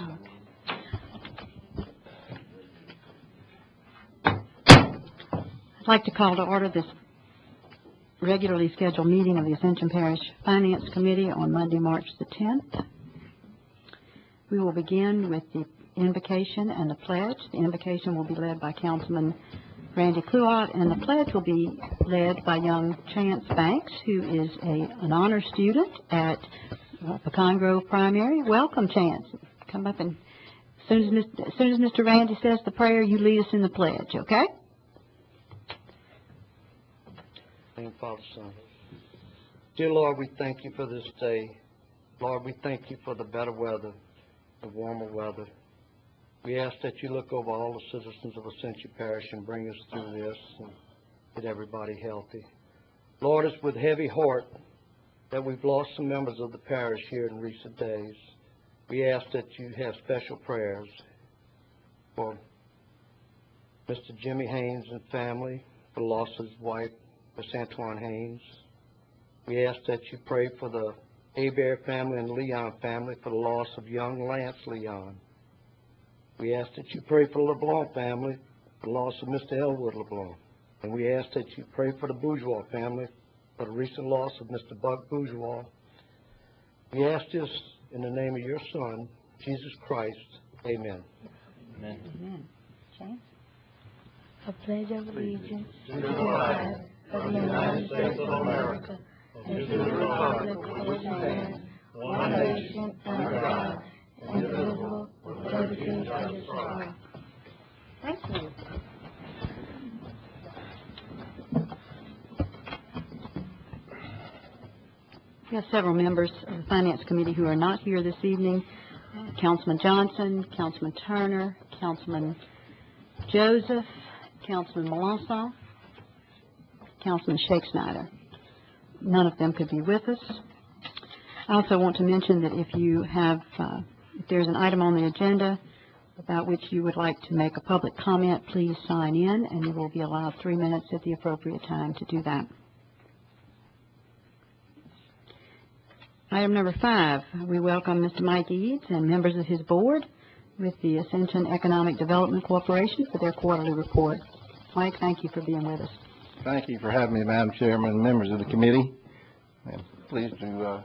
I'd like to call to order this regularly scheduled meeting of the Ascension Parish Finance Committee on Monday, March the 10th. We will begin with the invocation and the pledge. The invocation will be led by Councilman Randy Cluot, and the pledge will be led by young Chance Banks, who is an honor student at Pecan Grove Primary. Welcome, Chance. Come up, and as soon as Mr. Randy says the prayer, you lead us in the pledge, okay? Name, Father, Son. Dear Lord, we thank you for this day. Lord, we thank you for the better weather, the warmer weather. We ask that you look over all the citizens of Ascension Parish and bring us through this and get everybody healthy. Lord, it's with heavy heart that we've lost some members of the parish here in recent days. We ask that you have special prayers for Mr. Jimmy Haynes and family, for the loss of his wife, Miss Antoine Haynes. We ask that you pray for the Hebert family and Leon family for the loss of young Lance Leon. We ask that you pray for the LeBlanc family for the loss of Mr. Elwood LeBlanc. And we ask that you pray for the Bourgeois family for the recent loss of Mr. Buck Bourgeois. We ask this in the name of your Son, Jesus Christ. Amen. Amen. Okay. I pledge allegiance to the flag of the United States of America and to the republic for which it stands, one nation, under God, indivisible, with liberty and justice for all. Thank you. We have several members of the Finance Committee who are not here this evening. Councilman Johnson, Councilman Turner, Councilman Joseph, Councilman Melanson, Councilman Shakespeare. None of them could be with us. I also want to mention that if there's an item on the agenda about which you would like to make a public comment, please sign in, and you will be allowed 3 minutes at the appropriate time to do that. Item number 5, we welcome Mr. Mike Eads and members of his board with the Ascension Economic Development Corporation for their quarterly report. Mike, thank you for being with us. Thank you for having me, Madam Chairman and members of the committee. I'm pleased to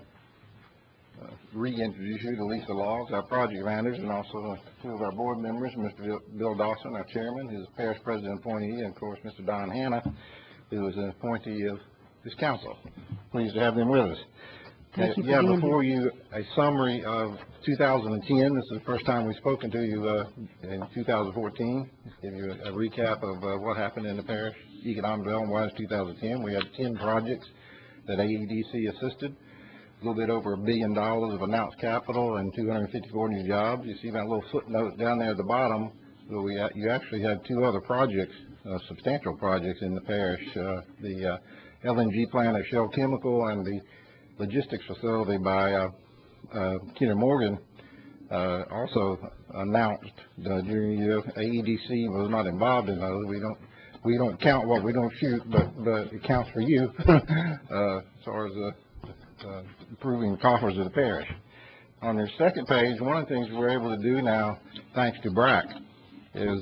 reintroduce you to Lisa Laws, our project managers, and also two of our board members, Mr. Bill Dawson, our chairman, who's a parish president appointee, and of course Mr. Don Hanna, who is an appointee of this council. Pleased to have them with us. Thank you for being before here. you, a summary of 2010. This is the first time we've spoken to you in 2014. Give you a recap of what happened in the parish economic development-wise 2010. We had 10 projects that AEDC assisted, a little bit over $1 billion of announced capital and 254 new jobs. You see that little footnote down there at the bottom. So you actually had 2 other projects, substantial projects in the parish, the LNG plant at Shell Chemical and the logistics facility by Kinder Morgan, also announced during the year. AEDC was not involved in those. We don't count what we don't shoot, but it counts for you as far as improving the coffers of the parish. On your second page, one of the things we're able to do now, thanks to BRAC, is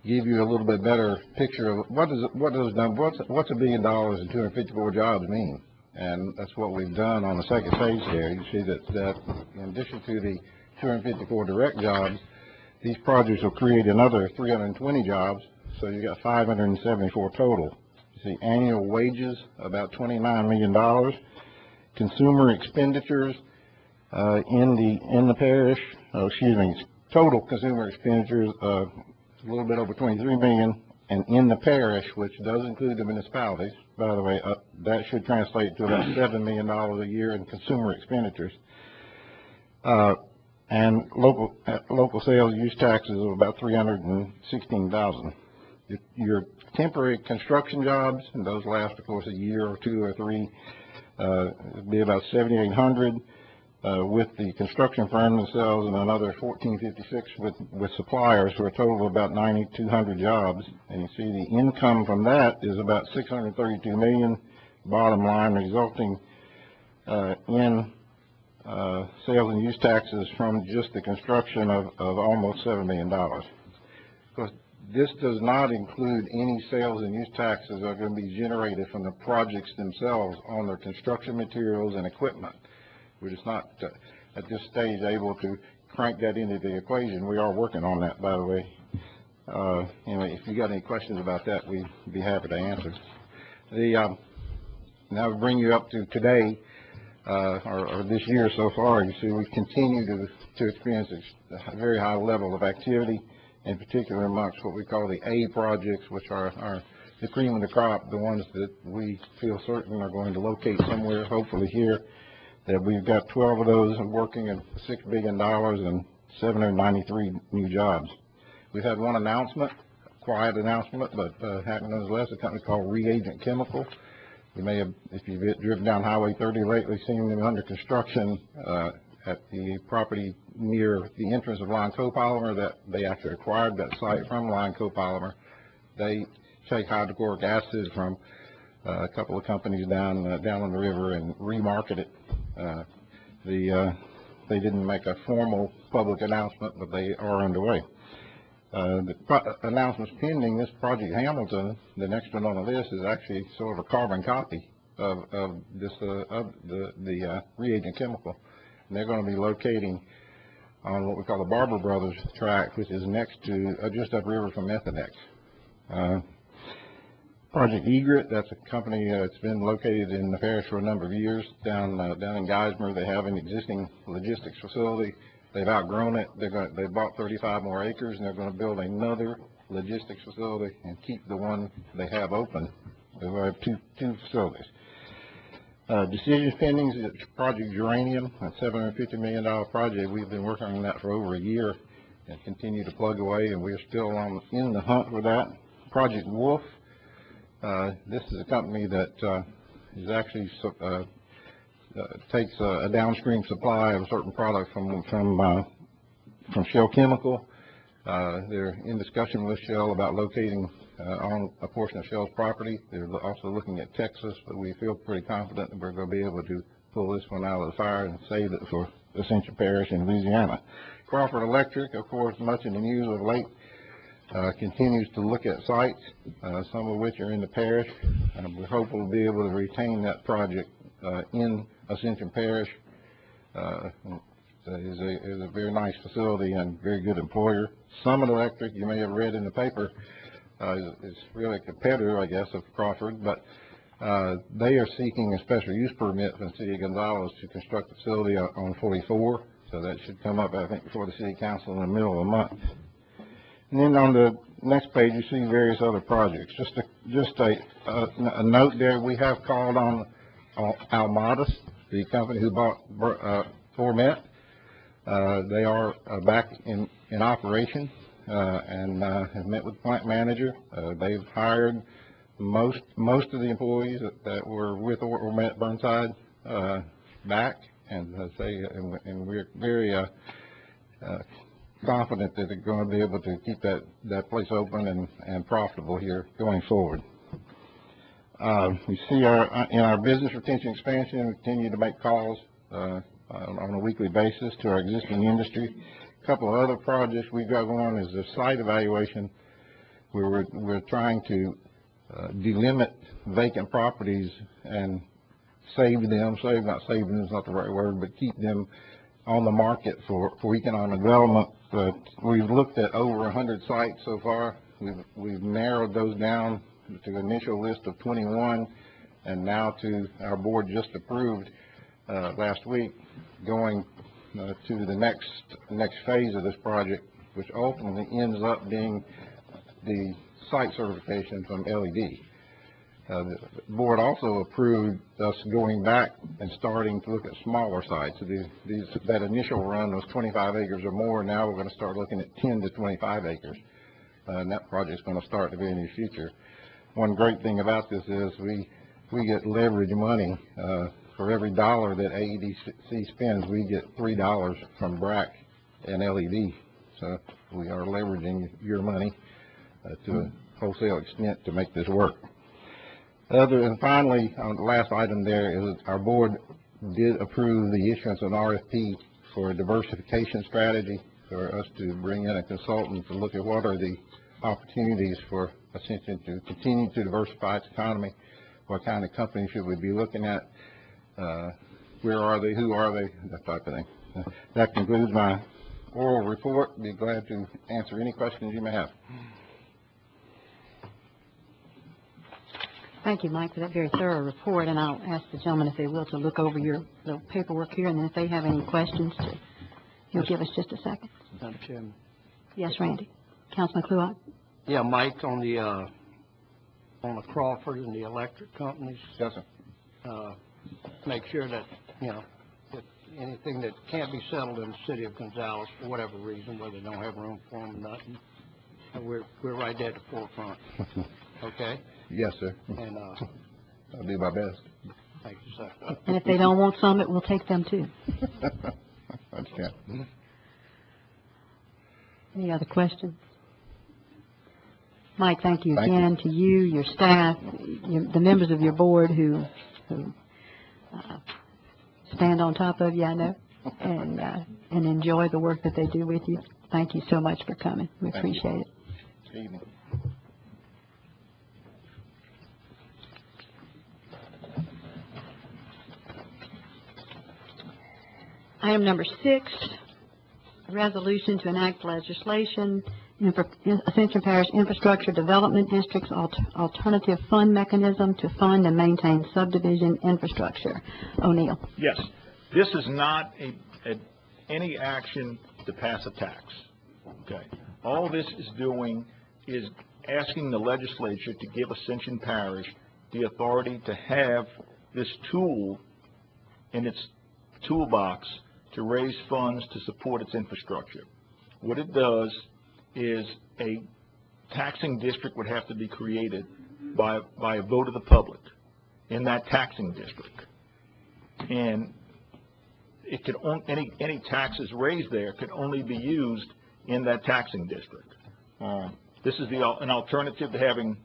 give you a little bit better picture of what's $1 billion and 254 jobs mean. And that's what we've done on the second page there. You see that in addition to the 254 direct jobs, these projects will create another 320 jobs, so you got 574 total. You see annual wages, about $29 million. Consumer expenditures in the parish, total consumer expenditures a little bit over $23 million. And in the parish, which does include the municipalities, by the way, that should translate to about $7 million a year in consumer expenditures. And local sales use taxes of about $316,000. Your temporary construction jobs, and those last, of course, a year or 2 or 3, would be about 7,800. With the construction firm themselves and another 1,456 with suppliers, for a total of about 9,200 jobs. And you see the income from that is about $632 million, bottom line resulting in sales and use taxes from just the construction of almost $7 million. Of course, this does not include any sales and use taxes that are going to be generated from the projects themselves on their construction materials and equipment. We're just not, at this stage, able to crank that into the equation. We are working on that, by the way. Anyway, if you got any questions about that, we'd be happy to answer. Now we bring you up to today, or this year so far. You see, we continue to experience a very high level of activity, in particular amongst what we call the A projects, which are the cream of the crop, the ones that we feel certain are going to locate somewhere, hopefully here. That we've got 12 of those working at $6 billion and 793 new jobs. We've had one announcement, a quiet announcement, but nonetheless, a company called Reagent Chemical. You may have, if you've driven down Highway 30 lately, seen them under construction at the property near the entrance of Line Copolymer. That they actually acquired that site from Line Copolymer. They take hydrochloric acid from a couple of companies down on the river and remarket it. They didn't make a formal public announcement, but they are underway. The announcements pending, this Project Hamilton, the next one on the list, is actually sort of a carbon copy of the Reagent Chemical. And they're going to be locating on what we call the Barber Brothers tract, which is next to, just upriver from Methanex. Project Egret, that's a company that's been located in the parish for a number of years. Down in Geismar, they have an existing logistics facility. They've outgrown it. They bought 35 more acres, and they're going to build another logistics facility and keep the one they have open. They have two facilities. Decision pending is Project Geranium, a $750 million project. We've been working on that for over a year and continue to plug away, and we're still in the hunt with that. Project Wolf. This is a company that is actually takes a downstream supply of a certain product from Shell Chemical. They're in discussion with Shell about locating on a portion of Shell's property. They're also looking at Texas, but we feel pretty confident that we're going to be able to pull this one out of the fire and save it for Ascension Parish in Louisiana. Crawford Electric, of course, much in the news of late. Continues to look at sites, some of which are in the parish. We're hopeful to be able to retain that project in Ascension Parish. Is a very nice facility and very good employer. Summit Electric, you may have read in the paper, is really a competitor, I guess, of Crawford, but they are seeking a special use permit from the City of Gonzales to construct a facility on 44. So that should come up, I think, before the City Council in the middle of the month. And then on the next page, you see various other projects. Just a note there, we have called on Almadas, the company who bought Formet. They are back in operation and have met with the plant manager. They've hired most of the employees that were with Formet Burnside back, and we're very confident that they're going to be able to keep that place open and profitable here going forward. You see in our business retention expansion, we continue to make calls on a weekly basis to our existing industry. A couple of other projects we've got going on is the site evaluation, where we're trying to delimit vacant properties and not saving them is not the right word, but keep them on the market for economic development. But we've looked at over 100 sites so far. We've narrowed those down to the initial list of 21, and now to our board just approved last week, going to the next phase of this project, which ultimately ends up being the site certification from LED. The board also approved us going back and starting to look at smaller sites. So that initial run was 25 acres or more. Now we're going to start looking at 10 to 25 acres. And that project's going to start in the very near future. One great thing about this is we get leverage money. For every dollar that AEDC spends, we get $3 from BRAC and LED. So we are leveraging your money to a wholesale extent to make this work. Finally, on the last item there is our board did approve the issuance of an RFP for a diversification strategy for us to bring in a consultant to look at what are the opportunities for Ascension to continue to diversify its economy. What kind of companies should we be looking at? Where are they? Who are they? That type of thing. That concludes my oral report. Be glad to answer any questions you may have. Thank you, Mike, for that very thorough report, and I'll ask the gentleman, if they will, to look over your little paperwork here, and then if they have any questions, you'll give us just a second. Madam Chairman. Yes, Randy. Councilman Kluot? Yeah, Mike, on the Crawford and the electric companies, Yes, sir. make sure that, you know, if anything that can't be settled in the city of Gonzales for whatever reason, whether they don't have room for them or nothing, we're right there at the forefront. Okay? Yes, sir. And, I'll do my best. thank you, sir. And if they don't want some, it will take them too. Understand. Any other questions? Mike, thank you Thank again to you, your staff, the members of your board who stand on top of you, I know, and enjoy the work that they do with you. Thank you so much for coming. We Thank you. appreciate it. Good evening. Item number 6, a resolution to enact legislation, Ascension Parish Infrastructure Development District's alternative fund mechanism to fund and maintain subdivision infrastructure. O'Neill. Yes, this is not any action to pass a tax, okay? All this is doing is asking the legislature to give Ascension Parish the authority to have this tool in its toolbox to raise funds to support its infrastructure. What it does is a taxing district would have to be created by a vote of the public in that taxing district. And it could any taxes raised there could only be used in that taxing district. This is an alternative to having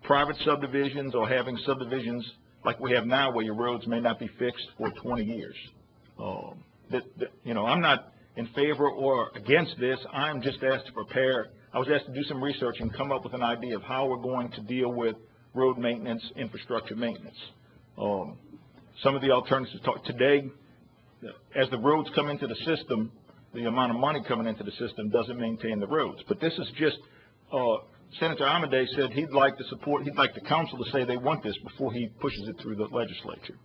private subdivisions or having subdivisions like we have now, where your roads may not be fixed for 20 years. You know, I'm not in favor or against this. I'm just asked to prepare. I was asked to do some research and come up with an idea of how we're going to deal with road maintenance, infrastructure maintenance. Some of the alternatives today, as the roads come into the system, the amount of money coming into the system doesn't maintain the roads. But this is just, Senator Amedee said he'd like the council to say they want this before he pushes it through the legislature.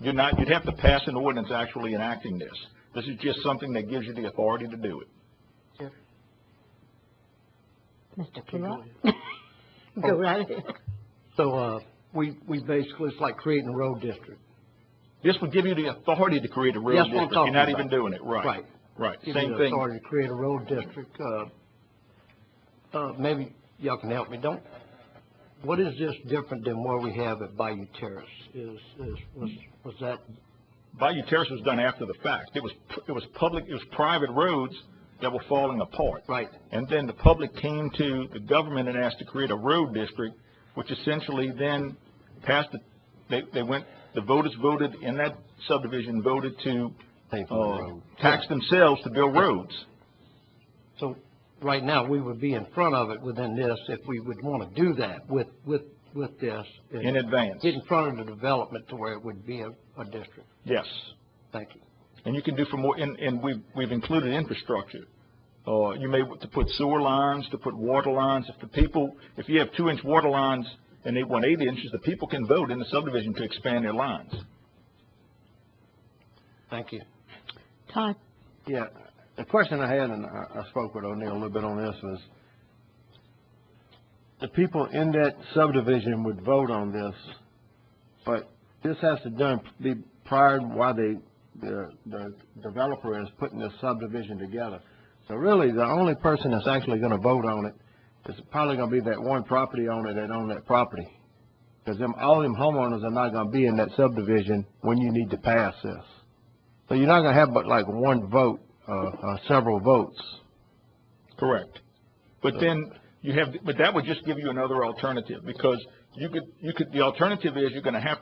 You'd have to pass an ordinance actually enacting this. This is just something that gives you the authority to do it. Mr. Kluot? Go right ahead. So, we basically, it's like creating a road district. This would give you the authority to create a road That's what I'm district. You're not talking even about. doing it. Right. Right. Right. Give Same you the thing. authority to create a road district. Maybe y'all can help me. What is this different than what we have at Bayou Terrace? Was that? Bayou Terrace was done after the fact. It was private roads that were falling apart. Right. And then the public came to the government and asked to create a road district, which essentially then passed the voters voted in that subdivision voted to tax themselves to build roads. So right now, we would be in front of it within this if we would want to do that with this. In advance. Get in front of the development to where it would be a district. Yes. Thank you. And you can do for more, and we've included infrastructure. You may to put sewer lines, to put water lines. If you have 2-inch water lines and they want 8 inches, the people can vote in the subdivision to expand their lines. Thank you. Todd? Yeah, the question I had, and I spoke with O'Neill a little bit on this, was the people in that subdivision would vote on this, but this has to be prior while the developer is putting this subdivision together. So really, the only person that's actually going to vote on it is probably going to be that one property owner that owned that property, because all them homeowners are not going to be in that subdivision when you need to pass this. So you're not going to have but like one vote, several votes. Correct. But then but that would just give you another alternative, because the alternative is you're going to have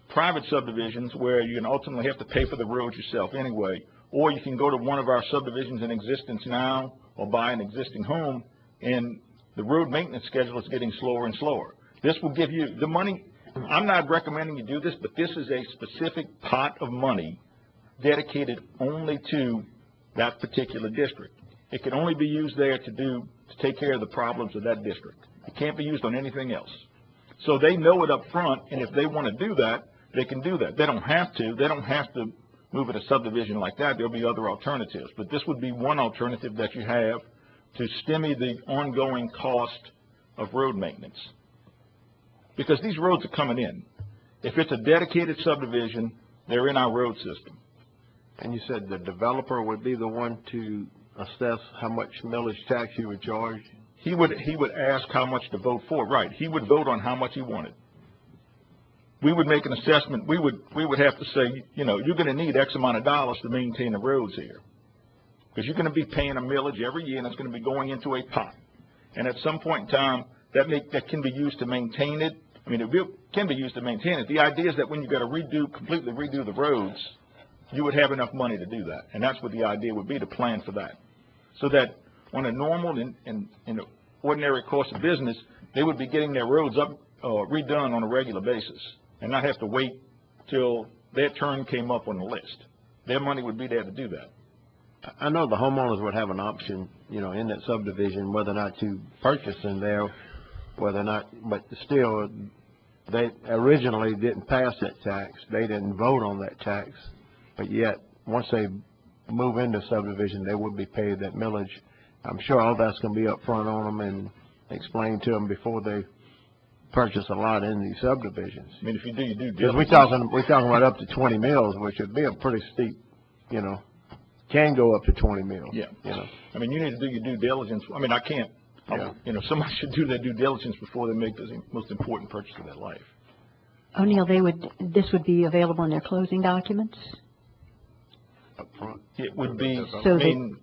private subdivisions where you're going to ultimately have to pay for the roads yourself anyway, or you can go to one of our subdivisions in existence now or buy an existing home, and the road maintenance schedule is getting slower and slower. This will give you the money. I'm not recommending you do this, but this is a specific pot of money dedicated only to that particular district. It can only be used there to take care of the problems of that district. It can't be used on anything else. So they know it up front, and if they want to do that, they can do that. They don't have to. They don't have to move it a subdivision like that. There'll be other alternatives, but this would be one alternative that you have to stimulate the ongoing cost of road maintenance. Because these roads are coming in. If it's a dedicated subdivision, they're in our road system. And you said the developer would be the one to assess how much millage tax you would charge? He would ask how much to vote for, right. He would vote on how much he wanted. We would make an assessment. We would have to say, you know, you're going to need X amount of dollars to maintain the roads here. Because you're going to be paying a millage every year, and it's going to be going into a pot. And at some point in time, that can be used to maintain it. I mean, it can be used to maintain it. The idea is that when you've got to completely redo the roads, you would have enough money to do that. And that's what the idea would be, to plan for that. So that on a normal and ordinary course of business, they would be getting their roads up redone on a regular basis and not have to wait till their turn came up on the list. Their money would be there to do that. I know the homeowners would have an option, you know, in that subdivision, whether or not to purchase in there, whether or not, but still, they originally didn't pass that tax. They didn't vote on that tax, but yet, once they move into subdivision, they would be paid that millage. I'm sure all that's going to be up front on them and explained to them before they purchase a lot in these subdivisions. I mean, if you do, you do. Because we're talking about up to 20 mills, which would be a pretty steep, you know, can go up to 20 mills. Yeah. You know. I mean, you need to do your due diligence. I mean, I can't. Yeah. You know, somebody should do their due diligence before they make the most important purchase of their life. O'Neill, this would be available in their closing documents? Up front. It would be. So I mean,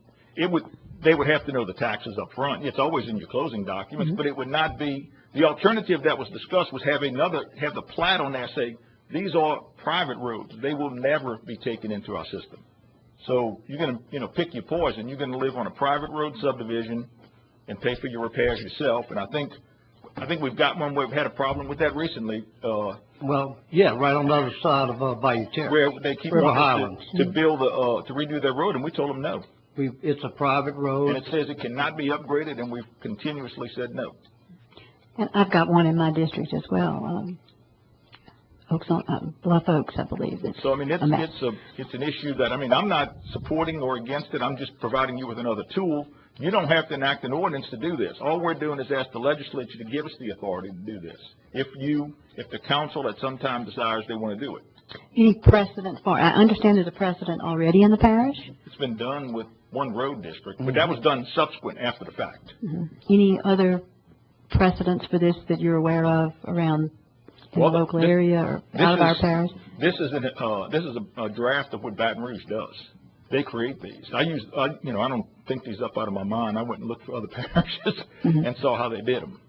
they would have to know the taxes up front. It's always in your closing documents, Mm-hmm. but it would not be. The alternative that was discussed was have the plat on there say these are private roads. They will never be taken into our system. So you're going to, pick your poison. You're going to live on a private road subdivision and pay for your repairs yourself. And I think we've got one where we've had a problem with that recently. Well, yeah, right on the other side of Bayou Terrace. Where they keep River wanting Highlands. to build to redo their road, and we told them no. It's a private road. And it says it cannot be upgraded, and we've continuously said no. And I've got one in my district as well, Bluff Oaks, I believe. So, I mean, it's an issue that, I mean, I'm not supporting or against it. I'm just providing you with another tool. You don't have to enact an ordinance to do this. All we're doing is ask the legislature to give us the authority to do this. If the council at some time desires they want to do it. Any precedent for, I understand there's a precedent already in the parish? It's been done with one road district, but that was done subsequent after the fact. Mm-hmm. Any other precedents for this that you're aware of around in the local area or out of our parish? This is a draft of what Baton Rouge does. They create these. I don't think these up out of my mind. I went and looked for other parishes and saw how they did them.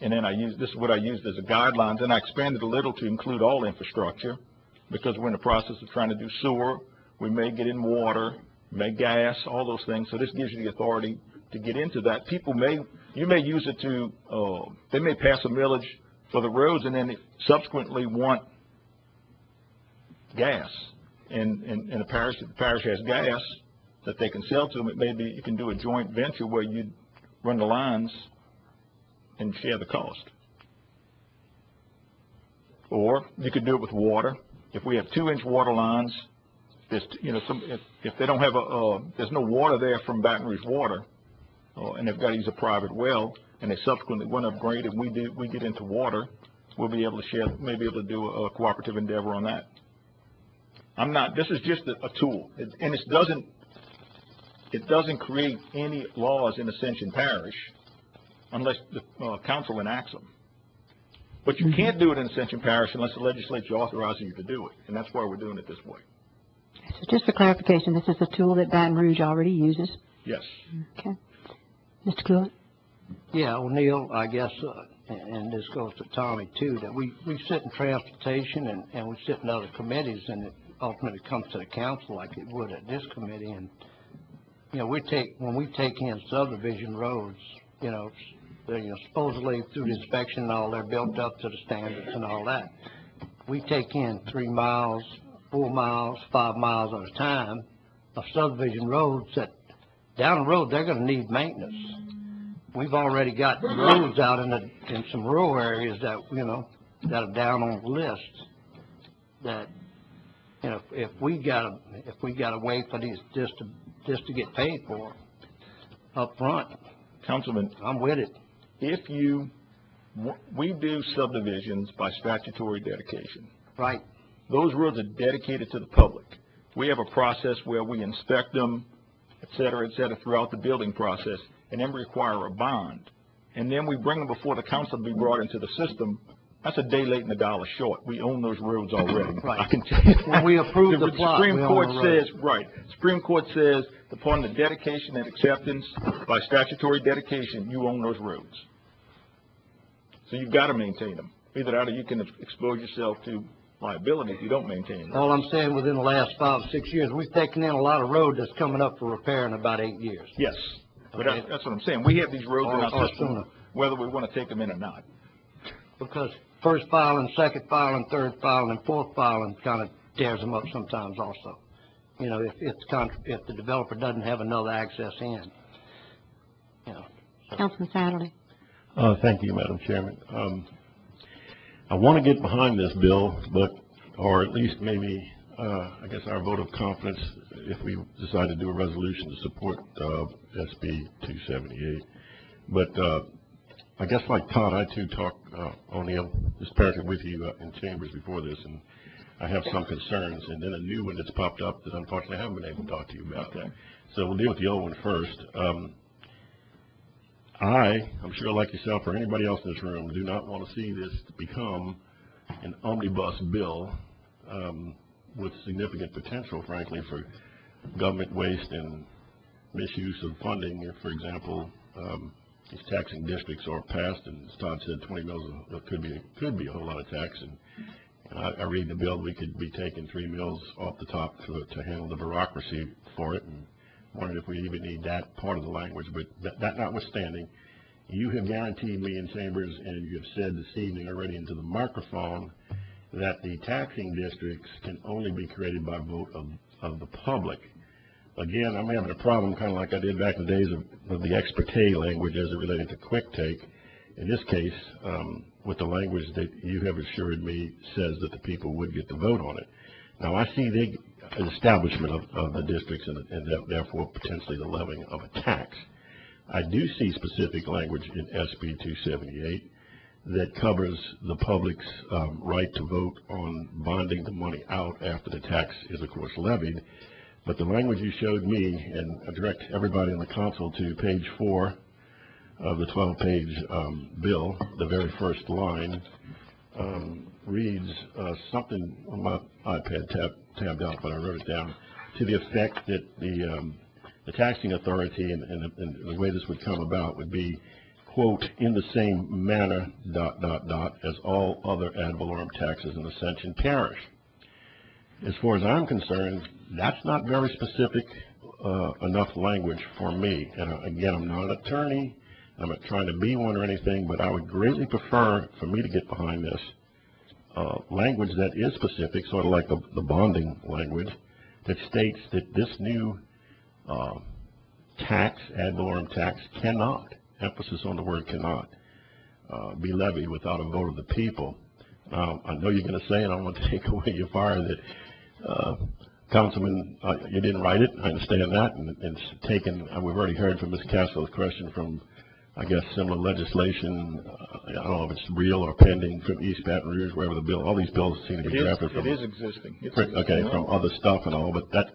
And then this is what I used as a guidelines, and I expanded a little to include all infrastructure because we're in the process of trying to do sewer. We may get in water, may gas, all those things. So this gives you the authority to get into that. You may use it they may pass a millage for the roads and then subsequently want gas. And the parish has gas that they can sell to them. It may be you can do a joint venture where you run the lines and share the cost. Or you could do it with water. If we have 2-inch water lines, if they don't have there's no water there from Baton Rouge Water, and they've got to use a private well, and they subsequently want to upgrade, and we get into water, we'll be able to share, maybe able to do a cooperative endeavor on that. This is just a tool, and it doesn't create any laws in Ascension Parish unless the council enacts them. But you can't do it in Ascension Parish unless the legislature authorizes you to do it, and that's why we're doing it this way. So just for clarification, this is a tool that Baton Rouge already uses? Yes. Okay. Mr. Cooley? Yeah, O'Neill, I guess, and this goes to Tommy too, that we sit in transportation and we sit in other committees, and it ultimately comes to the council like it would at this committee. And, you know, when we take in subdivision roads, you know, supposedly through the inspection and all, they're built up to the standards and all that. We take in 3 miles, 4 miles, 5 miles at a time of subdivision roads that down the road they're going to need maintenance. We've already got roads out in some rural areas that, you know, that are down on the list. That, you know, if we gotta wait for these just to get paid for up front, Councilman, I'm with it. we do subdivisions by statutory dedication. Right. Those roads are dedicated to the public. We have a process where we inspect them, et cetera, throughout the building process, and then require a bond. And then we bring them before the council to be brought into the system. That's a day late and a dollar short. We own those roads already. Right. I can tell you. When we approve the plot, Supreme we own Court the road. says, right, Supreme Court says, upon the dedication and acceptance by statutory dedication, you own those roads. So you've got to maintain them. Either that or you can expose yourself to liability if you don't maintain them. All I'm saying, within the last 5 or 6 years, we've taken in a lot of road that's coming up for repair in about 8 years. Yes, but Okay. that's what I'm saying. We have these roads in Or our system, sooner. whether we want to take them in or not. Because first filing, second filing, third filing, and fourth filing kind of tears them up sometimes also. You know, if the developer doesn't have another access in, you know. Councilman Satterley? Thank you, Madam Chairman. I want to get behind this bill, or at least maybe, I guess our vote of confidence if we decide to do a resolution to support SB 278. But I guess like Todd, I too talked, O'Neill, just apparently with you in chambers before this, and I have some concerns, and then a new one that's popped up that unfortunately I haven't been able to talk to you about. Okay. So we'll deal with the old one first. I'm sure like yourself or anybody else in this room, do not want to see this become an omnibus bill with significant potential, frankly, for government waste and misuse of funding. If, for example, these taxing districts are passed, and as Todd said, 20 mils could be a whole lot of tax. And I read the bill, we could be taking 3 mils off the top to handle the bureaucracy for it, and wondered if we even need that part of the language. But that notwithstanding, you have guaranteed me in chambers, and you have said this evening already into the microphone, that the taxing districts can only be created by vote of the public. Again, I'm having a problem, kind of like I did back in the days of the ex parte language as it related to quick take. In this case, with the language that you have assured me says that the people would get to vote on it. Now, I see the establishment of the districts and therefore potentially the levying of a tax. I do see specific language in SB 278 that covers the public's right to vote on bonding the money out after the tax is, of course, levied. But the language you showed me, and I direct everybody in the council to page 4 of the 12-page bill, the very first line, reads something on my iPad tabbed out, but I wrote it down, to the effect that the taxing authority and the way this would come about would be, quote, in the same manner, ... as all other ad valorem taxes in Ascension Parish. As far as I'm concerned, that's not very specific enough language for me. And again, I'm not an attorney, I'm not trying to be one or anything, but I would greatly prefer for me to get behind this language that is specific, sort of like the bonding language, that states that this new tax, ad valorem tax, cannot, emphasis on the word cannot, be levied without a vote of the people. I know you're going to say, and I want to take away your fire, that Councilman, you didn't write it. I understand that, and it's taken. We've already heard from Ms. Castle's question from, I guess, similar legislation. I don't know if it's real or pending from East Baton Rouge, wherever the bill. All these bills seem to be drafted from. It is existing. Okay, from other stuff and all, but that.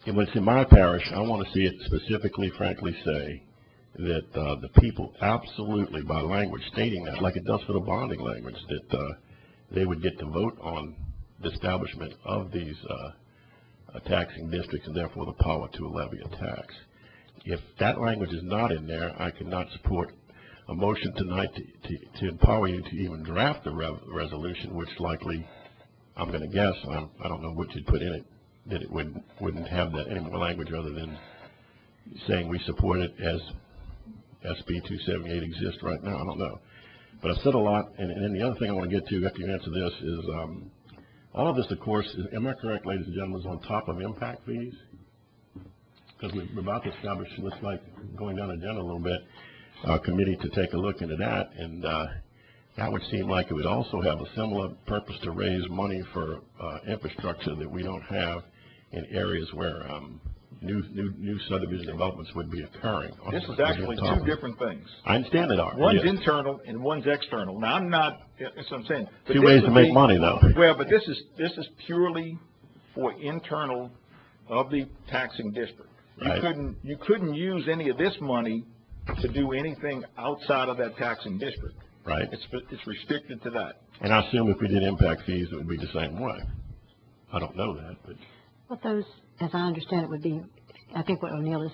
When it's in my parish, I want to see it specifically, frankly, say that the people absolutely, by language stating that, like it does for the bonding language, that they would get to vote on the establishment of these taxing districts and therefore the power to levy a tax. If that language is not in there, I cannot support a motion tonight to empower you to even draft the resolution, which likely, I'm going to guess, I don't know what you'd put in it, that it wouldn't have that any more language other than saying we support it as SB 278 exists right now. I don't know. But I've said a lot, and then the other thing I want to get to after you answer this is all of this, of course, am I correct, ladies and gentlemen, is on top of impact fees? Because we're about to establish, looks like going down the agenda a little bit, a committee to take a look into that, and that would seem like it would also have a similar purpose to raise money for infrastructure that we don't have in areas where new subdivision developments would be occurring. This is actually two different things. I understand it are. One's yes. internal and one's external. Now, I'm not, that's what I'm saying. But two ways to make money, though. Well, but this is purely for internal of the taxing district. You couldn't use any of this money to do anything outside of that taxing district. Right. It's restricted to that. And I assume if we did impact fees, it would be the same way. I don't know that, but. Well, those, as I understand it, would be, I think what O'Neill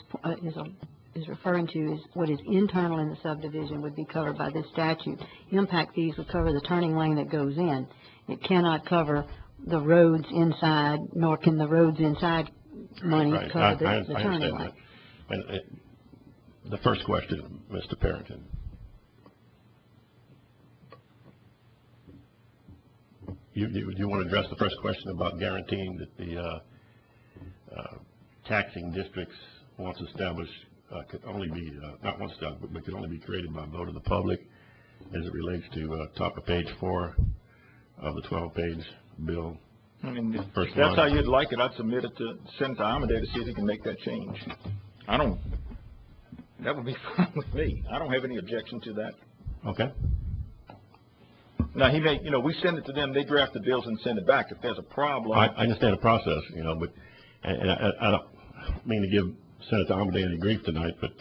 is referring to is what is internal in the subdivision would be covered by this statute. Impact fees would cover the turning lane that goes in. It cannot cover the roads inside, nor can the roads inside money cover the turning lane. And the first question, Mr. Parrington. You want to address the first question about guaranteeing that the taxing districts, once established, could only be, not once established, but could only be created by vote of the public as it relates to top of page 4 of the 12-page bill. I mean, if that's how you'd like it, I'd submit it to Senator Amadei to see if he can make that change. That would be fine with me. I don't have any objection to that. Okay. Now, he may, we send it to them, they draft the bills and send it back. If there's a problem. I understand the process, but and I don't mean to give Senator Amadei any grief tonight, but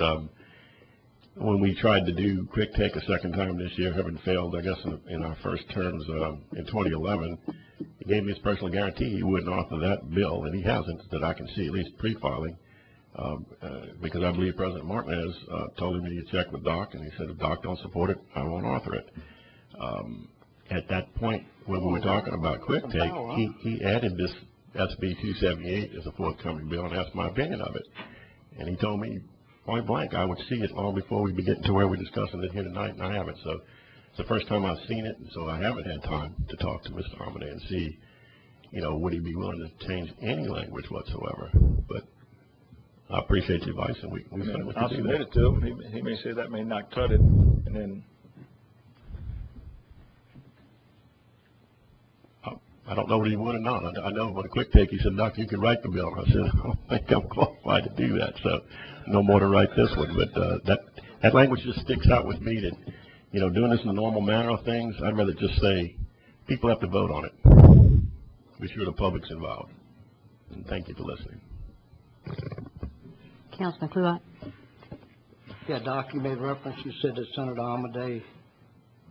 when we tried to do quick take a second time this year, having failed, I guess, in our first terms in 2011, he gave me his personal guarantee he wouldn't author that bill, and he hasn't, that I can see, at least pre-filing, because I believe President Martinez told him to check with Doc, and he said, if Doc don't support it, I won't author it. At that point, when we were talking about quick take, he added this SB 278 as a forthcoming bill and asked my opinion of it. And he told me point blank I would see it long before we get to where we're discussing it here tonight, and I haven't. So it's the first time I've seen it, and so I haven't had time to talk to Mr. Amadei and see, would he be willing to change any language whatsoever. But I appreciate your advice, and I'll submit it to him. He may say that may not cut it, and then. I don't know what he would or not. I know with a quick take, he said, Doctor, you can write the bill. I said, I don't think I'm qualified to do that, so no more to write this one. But that language just sticks out with me that, doing this in the normal manner of things, I'd rather just say people have to vote on it. Be sure the public's involved. And thank you for listening. Councilman Kluwat. Yeah, Doc, you made reference, you said that Senator Amadei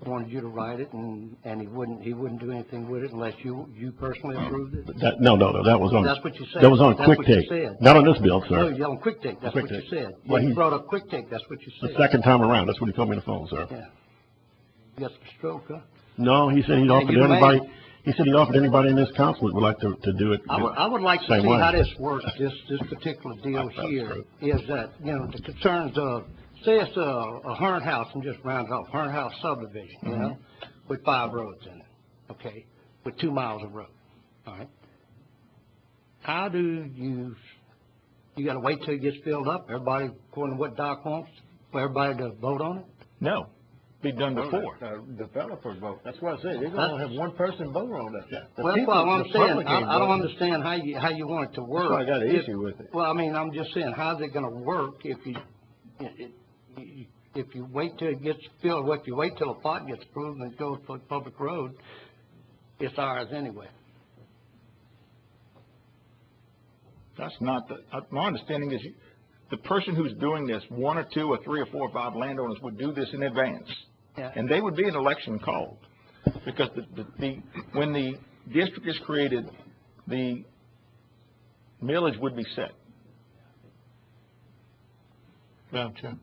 wanted you to write it, and he wouldn't do anything with it unless you personally approved it? No, that was on. That's what you said. That was on That's quick what take. You said. Not on this bill, sir. No, you're on quick take. That's what you said. Well, you brought up quick take. That's what you said. The second time around. That's what he told me on the phone, sir. Yeah. You got some stroke, huh? No, he said he'd offered anybody. He said he offered anybody in this council that would like to do it. I would like to see how this works. This particular deal here is that the concerns of, say it's a Hearn House, and just round it off, Hearn House subdivision, with 5 roads in it, okay, with 2 miles of road, all right. How do you got to wait till it gets filled up? Everybody, according to what Doc wants, for everybody to vote on it? No, be done before. Developers vote. That's what I said. They're going to have one person vote on that. Yeah. Well, that's what I'm saying. I don't understand how you want it to work. That's why I got an issue with it. Well, I mean, I'm just saying, how's it going to work if you wait till it gets filled? If you wait till a plot gets approved and it goes to a public road, it's ours anyway. That's not my understanding is the person who's doing this, 1 or 2 or 3 or 4 or 5 landowners would do this in advance. Yeah. And they would be an election called, because when the district is created, the millage would be set. Madam Chair,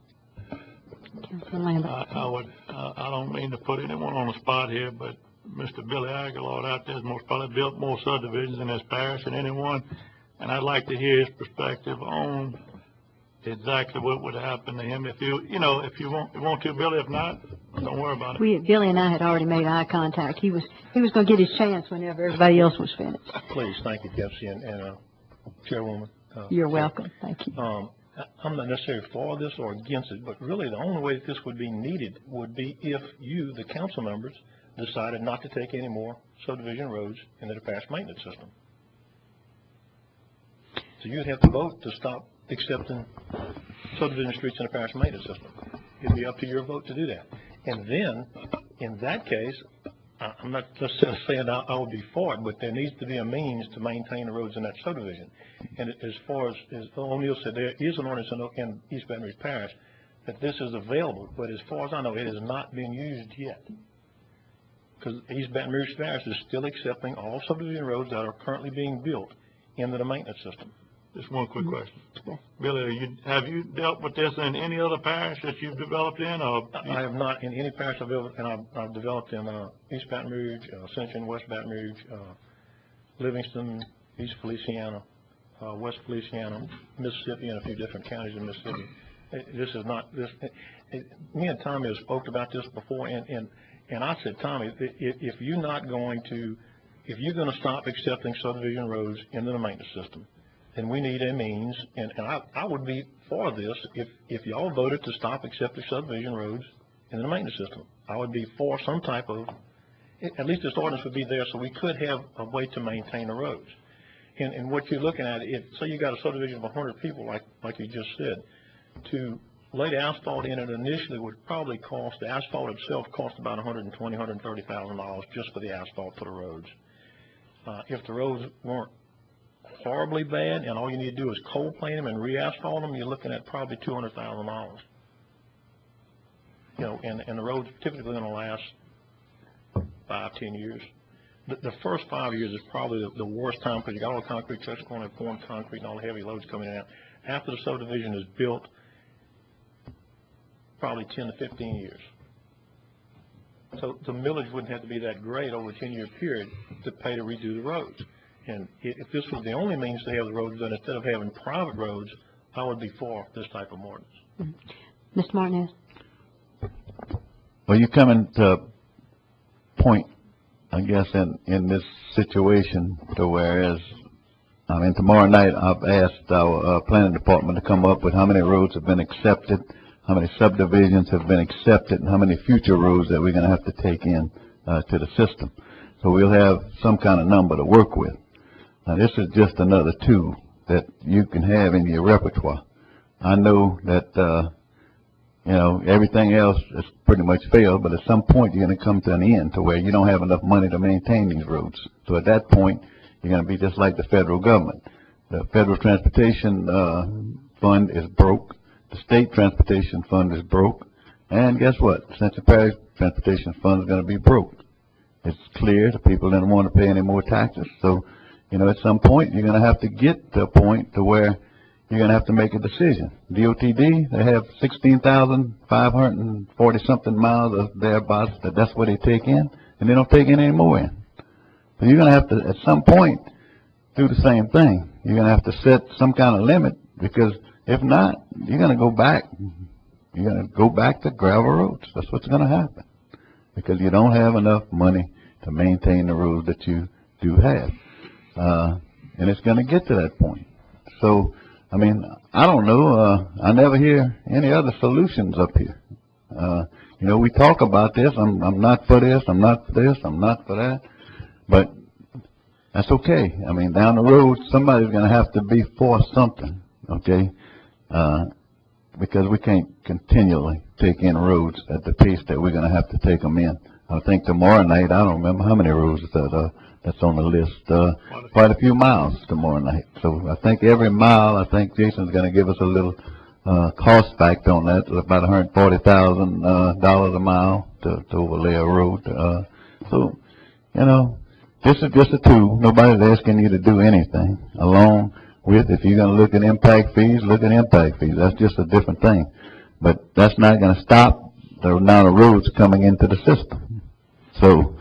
Councilman Lambert. I don't mean to put anyone on the spot here, but Mr. Billy Aguilar out there has most probably built more subdivisions in this parish than anyone, and I'd like to hear his perspective on exactly what would happen to him if you want to, Billy. If not, don't worry about it. Billy and I had already made eye contact. He was going to get his chance whenever everybody else was finished. Please, thank you, Kelsey, and Chairwoman. You're welcome. Thank you. I'm not necessarily for this or against it, but really the only way that this would be needed would be if you, the council members, decided not to take any more subdivision roads into the parish maintenance system. So you'd have to vote to stop accepting subdivision streets in the parish maintenance system. It'd be up to your vote to do that. And then, in that case, I'm not just saying I would be for it, but there needs to be a means to maintain the roads in that subdivision. And as far as O'Neill said, there is an ordinance in East Baton Rouge Parish that this is available, but as far as I know, it has not been used yet. Because East Baton Rouge Parish is still accepting all subdivision roads that are currently being built into the maintenance system. Just one quick question. Billy, have you dealt with this in any other parish that you've developed in? Or I have not in any parish I've developed in East Baton Rouge, Ascension, West Baton Rouge, Livingston, East Feliciana, West Feliciana, Mississippi, and a few different counties in Mississippi. This is not this. Me and Tommy have spoke about this before, and I said, Tommy, if you're going to stop accepting subdivision roads into the maintenance system, then we need a means, and I would be for this if y'all voted to stop accepting subdivision roads in the maintenance system. I would be for some type of, at least this ordinance would be there so we could have a way to maintain the roads. And what you're looking at, say you got a subdivision of 100 people, like you just said, to lay the asphalt in it initially would probably cost, the asphalt itself cost about $120,000, $130,000 just for the asphalt for the roads. If the roads weren't horribly bad and all you need to do is cold plane them and re-asphalt them, you're looking at probably $200,000. And the roads typically going to last 5-10 years. The first 5 years is probably the worst time because you got all the concrete trucks going and pouring concrete and all the heavy loads coming in. After the subdivision is built, probably 10 to 15 years. So the millage wouldn't have to be that great over a 10-year period to pay to redo the roads. And if this was the only means to have the roads done, instead of having private roads, I would be for this type of ordinance. Mm-hmm. Mr. Martinez. Well, you're coming to a point, I guess, in this situation to whereas, tomorrow night I've asked our planning department to come up with how many roads have been accepted, how many subdivisions have been accepted, and how many future roads that we're going to have to take in to the system. So we'll have some kind of number to work with. Now, this is just another tool that you can have in your repertoire. I know that, everything else is pretty much failed, but at some point you're going to come to an end to where you don't have enough money to maintain these roads. So at that point, you're going to be just like the federal government. The federal transportation fund is broke. The state transportation fund is broke. And guess what? The Ascension Parish transportation fund is going to be broke. It's clear the people don't want to pay any more taxes. So, at some point, you're going to have to get to a point to where you're going to have to make a decision. DOTD, they have 16,540-something miles of thereabouts. That's what they take in, and they don't take in any more in. So you're going to have to, at some point, do the same thing. You're going to have to set some kind of limit, because if not, you're going to go back. You're going to go back to gravel roads. That's what's going to happen, because you don't have enough money to maintain the roads that you do have. And it's going to get to that point. So, I don't know. I never hear any other solutions up here. We talk about this. I'm not for this. I'm not for this. I'm not for that. But that's okay. Down the road, somebody's going to have to be for something, okay? Because we can't continually take in roads at the pace that we're going to have to take them in. I think tomorrow night, I don't remember how many roads that's on the list, quite a few miles tomorrow night. So I think every mile, Jason's going to give us a little cost factor on that, about $140,000 a mile to overlay a road. This is just a tool. Nobody's asking you to do anything. Along with. If you're gonna look at impact fees, look at impact fees. That's just a different thing. But that's not gonna stop the amount of roads coming into the system. So,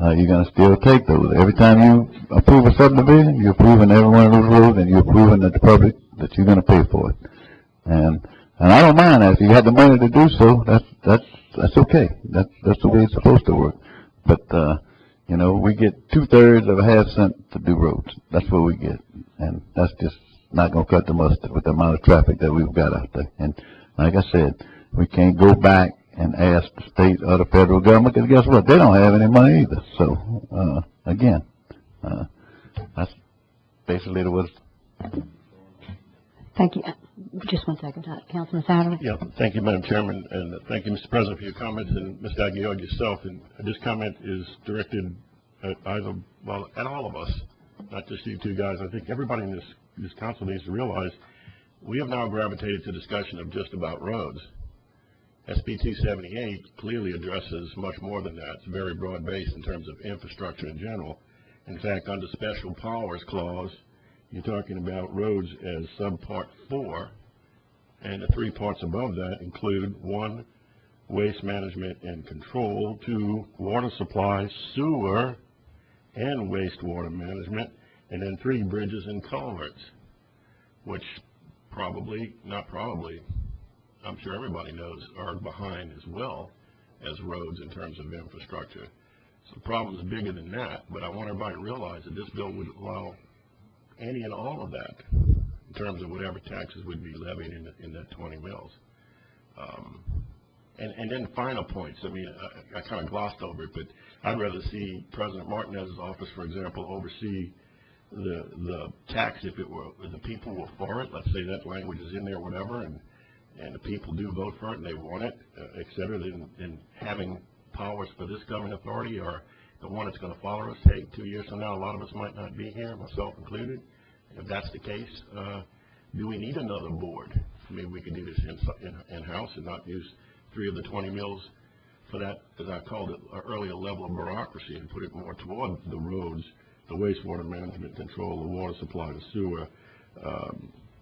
you're gonna still take those. Every time you approve a subdivision, you're approving every one of those roads, and you're approving that the public, that you're gonna pay for it. And I don't mind that. If you have the money to do so, that's okay. That's the way it's supposed to work. But, you know, we get 2/3 of a half cent to do roads. That's what we get. And that's just not gonna cut the mustard with the amount of traffic that we've got out there. And like I said, we can't go back and ask the state or the federal government, because guess what? They don't have any money either. So, again, that's basically the was. Thank you. Just 1 second, Councilman Satterley. Yeah, thank you, Madam Chairman, and thank you, Mr. President, for your comments, and Mr. Aguilar yourself. And this comment is directed at either, well, at all of us, not just you two guys. I think everybody in this council needs to realize we have now gravitated to discussion of just about roads. SB 278 clearly addresses much more than that. It's very broad-based in terms of infrastructure in general. In fact, under Special Powers Clause, you're talking about roads as subpart 4, and the 3 parts above that include 1, waste management and control, 2, water supply, sewer, and wastewater management, and then 3, bridges and culverts, which probably, not probably, I'm sure everybody knows, are behind as well as roads in terms of infrastructure. So the problem is bigger than that, but I want everybody to realize that this bill would allow any and all of that in terms of whatever taxes would be levied in that 20 mills. And then final points. I mean, I kind of glossed over it, but I'd rather see President Martinez's office, for example, oversee the tax if the people were for it. Let's say that language is in there, whatever, and the people do vote for it and they want it, et cetera, then having powers for this governing authority or the one that's going to follow us. Hey, 2 years from now, a lot of us might not be here, myself included. If that's the case, do we need another board? Maybe we could do this in-house and not use 3 of the 20 mills for that, as I called it, earlier level of bureaucracy, and put it more toward the roads, the wastewater management control, the water supply, the sewer,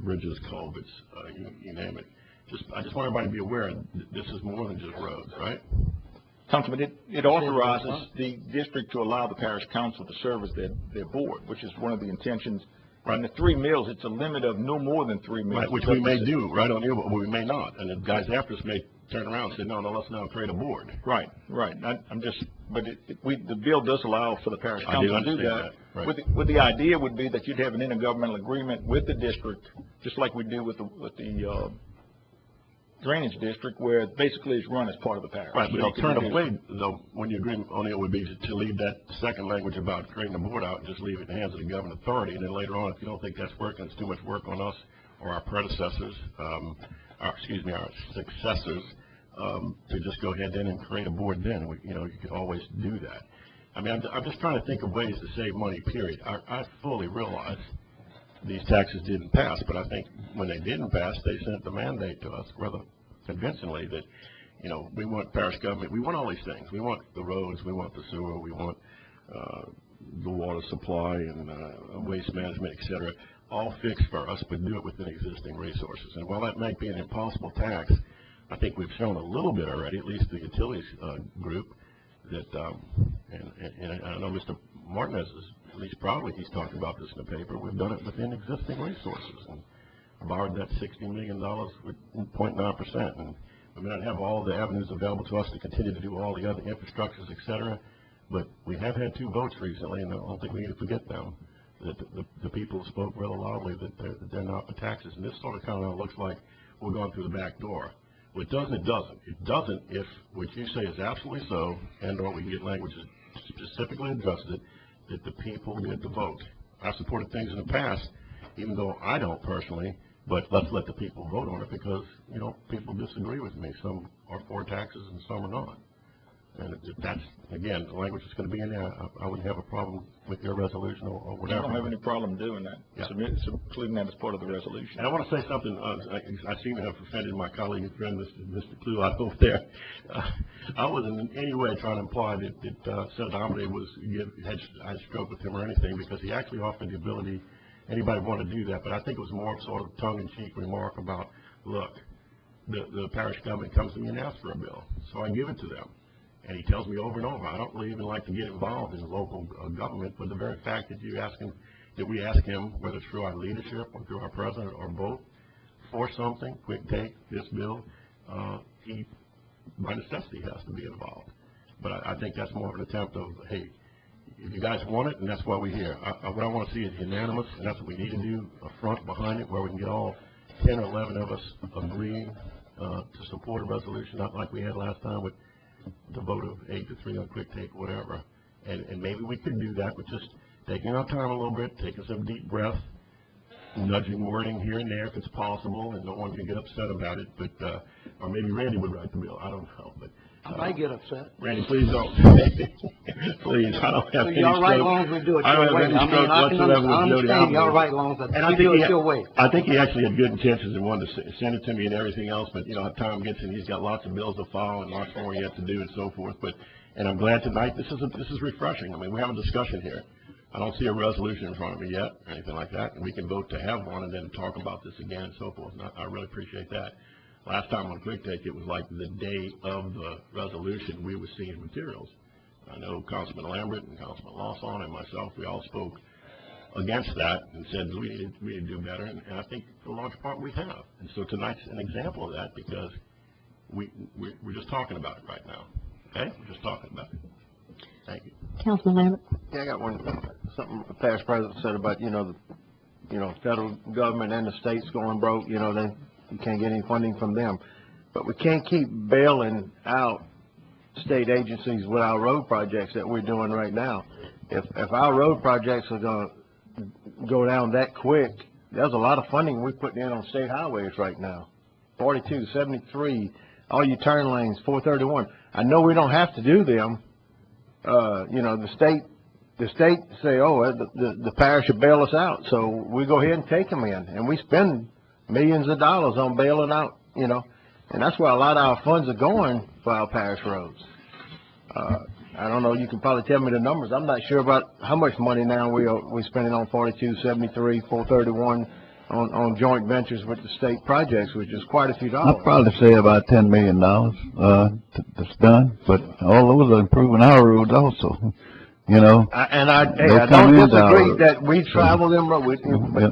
bridges, culverts, you name it. I just want everybody to be aware this is more than just roads, right? Councilman, it authorizes the district to allow the parish council to serve as their board, which is one of the intentions. Right. And the 3 mills, it's a limit of no more than 3 mills. Right, which we may do right on here, but we may not. And the guys after us may turn around and say, no, let's now create a board. Right. The bill does allow for the parish council to do that. Right. With the idea would be that you'd have an intergovernmental agreement with the district, just like we do with the drainage district, where basically it's run as part of the parish. Right, but the alternative way, though, when you agree on it, would be to leave that second language about creating a board out and just leave it in the hands of the governing authority. And then later on, if you don't think that's working, it's too much work on us or our predecessors, our successors, to just go ahead then and create a board then. You could always do that. I mean, I'm just trying to think of ways to save money, period. I fully realize these taxes didn't pass, but I think when they didn't pass, they sent the mandate to us rather convincingly that, we want parish government, we want all these things. We want the roads, we want the sewer, we want the water supply and waste management, et cetera, all fixed for us, but do it within existing resources. And while that might be an impossible tax, I think we've shown a little bit already, at least the utilities group, that, and I know Mr. Martinez is, at least probably he's talked about this in the paper, we've done it within existing resources and borrowed that $60 million with 0.9%. And we may not have all the avenues available to us to continue to do all the other infrastructures, et cetera, but we have had 2 votes recently, and I don't think we need to forget them, that the people spoke rather loudly that they're not for taxes. And this sort of kind of looks like we're going through the back door. Well, it doesn't, it doesn't. It doesn't if what you say is absolutely so, and or we can get language that specifically addresses it, that the people get to vote. I've supported things in the past, even though I don't personally, but let's let the people vote on it because, people disagree with me. Some are for taxes and some are not. And that's, again, the language that's going to be in there, I wouldn't have a problem with your resolution or whatever. I don't have any problem doing that. Yeah. Including that as part of the resolution. And I want to say something. I seem to have offended my colleague and friend, Mr. Clue, out over there. I wasn't in any way trying to imply that Senator Amade had a stroke with him or anything, because he actually offered the ability anybody want to do that, but I think it was more sort of tongue-in-cheek remark about, look, the parish government comes to me and asks for a bill, so I give it to them. And he tells me over and over, I don't really even like to get involved in the local government, but the very fact that we ask him, whether it's through our leadership or through our president or both, for something, quick take, this bill, he, by necessity, has to be involved. But I think that's more of an attempt of, hey, if you guys want it, and that's why we're here. What I want to see is unanimous, and that's what we need to do, a front behind it, where we can get all 10 or 11 of us agreeing to support a resolution, not like we had last time with the vote of 8-3 on quick take, whatever. And maybe we could do that with just taking our time a little bit, taking some deep breath, nudging wording here and there if it's possible, and no one can get upset about it. But or maybe Randy would write the bill. I don't know. But I might get upset. Randy, please don't. Please, I don't have any Y'all right stroke. long as we do it I your don't way. have any stroke whatsoever I with Jody. understand y'all right long as And I we think do it your way. I think he actually had good intentions and wanted to send it to me and everything else, but, you know, time gets in, he's got lots of bills to file and lots more yet to do and so forth. But, and I'm glad tonight, this is refreshing. I mean, we have a discussion here. I don't see a resolution in front of me yet or anything like that, and we can vote to have one and then talk about this again and so forth. And I really appreciate that. Last time on Quick Take, it was like the day of the resolution we were seeing materials. I know Councilman Lambert and Councilman Lawson and myself, we all spoke against that and said we need to do better, and I think for a large part we have. And so tonight's an example of that because we're just talking about it right now. Okay? We're just talking about it. Thank you. Councilman Lambert? Yeah, I got something the past president said about, federal government and the states going broke, you can't get any funding from them. But we can't keep bailing out state agencies with our road projects that we're doing right now. If our road projects are going to go down that quick, there's a lot of funding we're putting in on state highways right now. 42, 73, all your turn lanes, 431. I know we don't have to do them. The state say, oh, the parish should bail us out. So we go ahead and take them in, and we spend millions of dollars on bailing out, and that's where a lot of our funds are going for our parish roads. I don't know, you can probably tell me the numbers. I'm not sure about how much money now we're spending on 42, 73, 431 on joint ventures with the state projects, which is quite a few dollars. I'd probably say about $10 million that's done, but all those are improving our roads also. I don't disagree that we travel them, but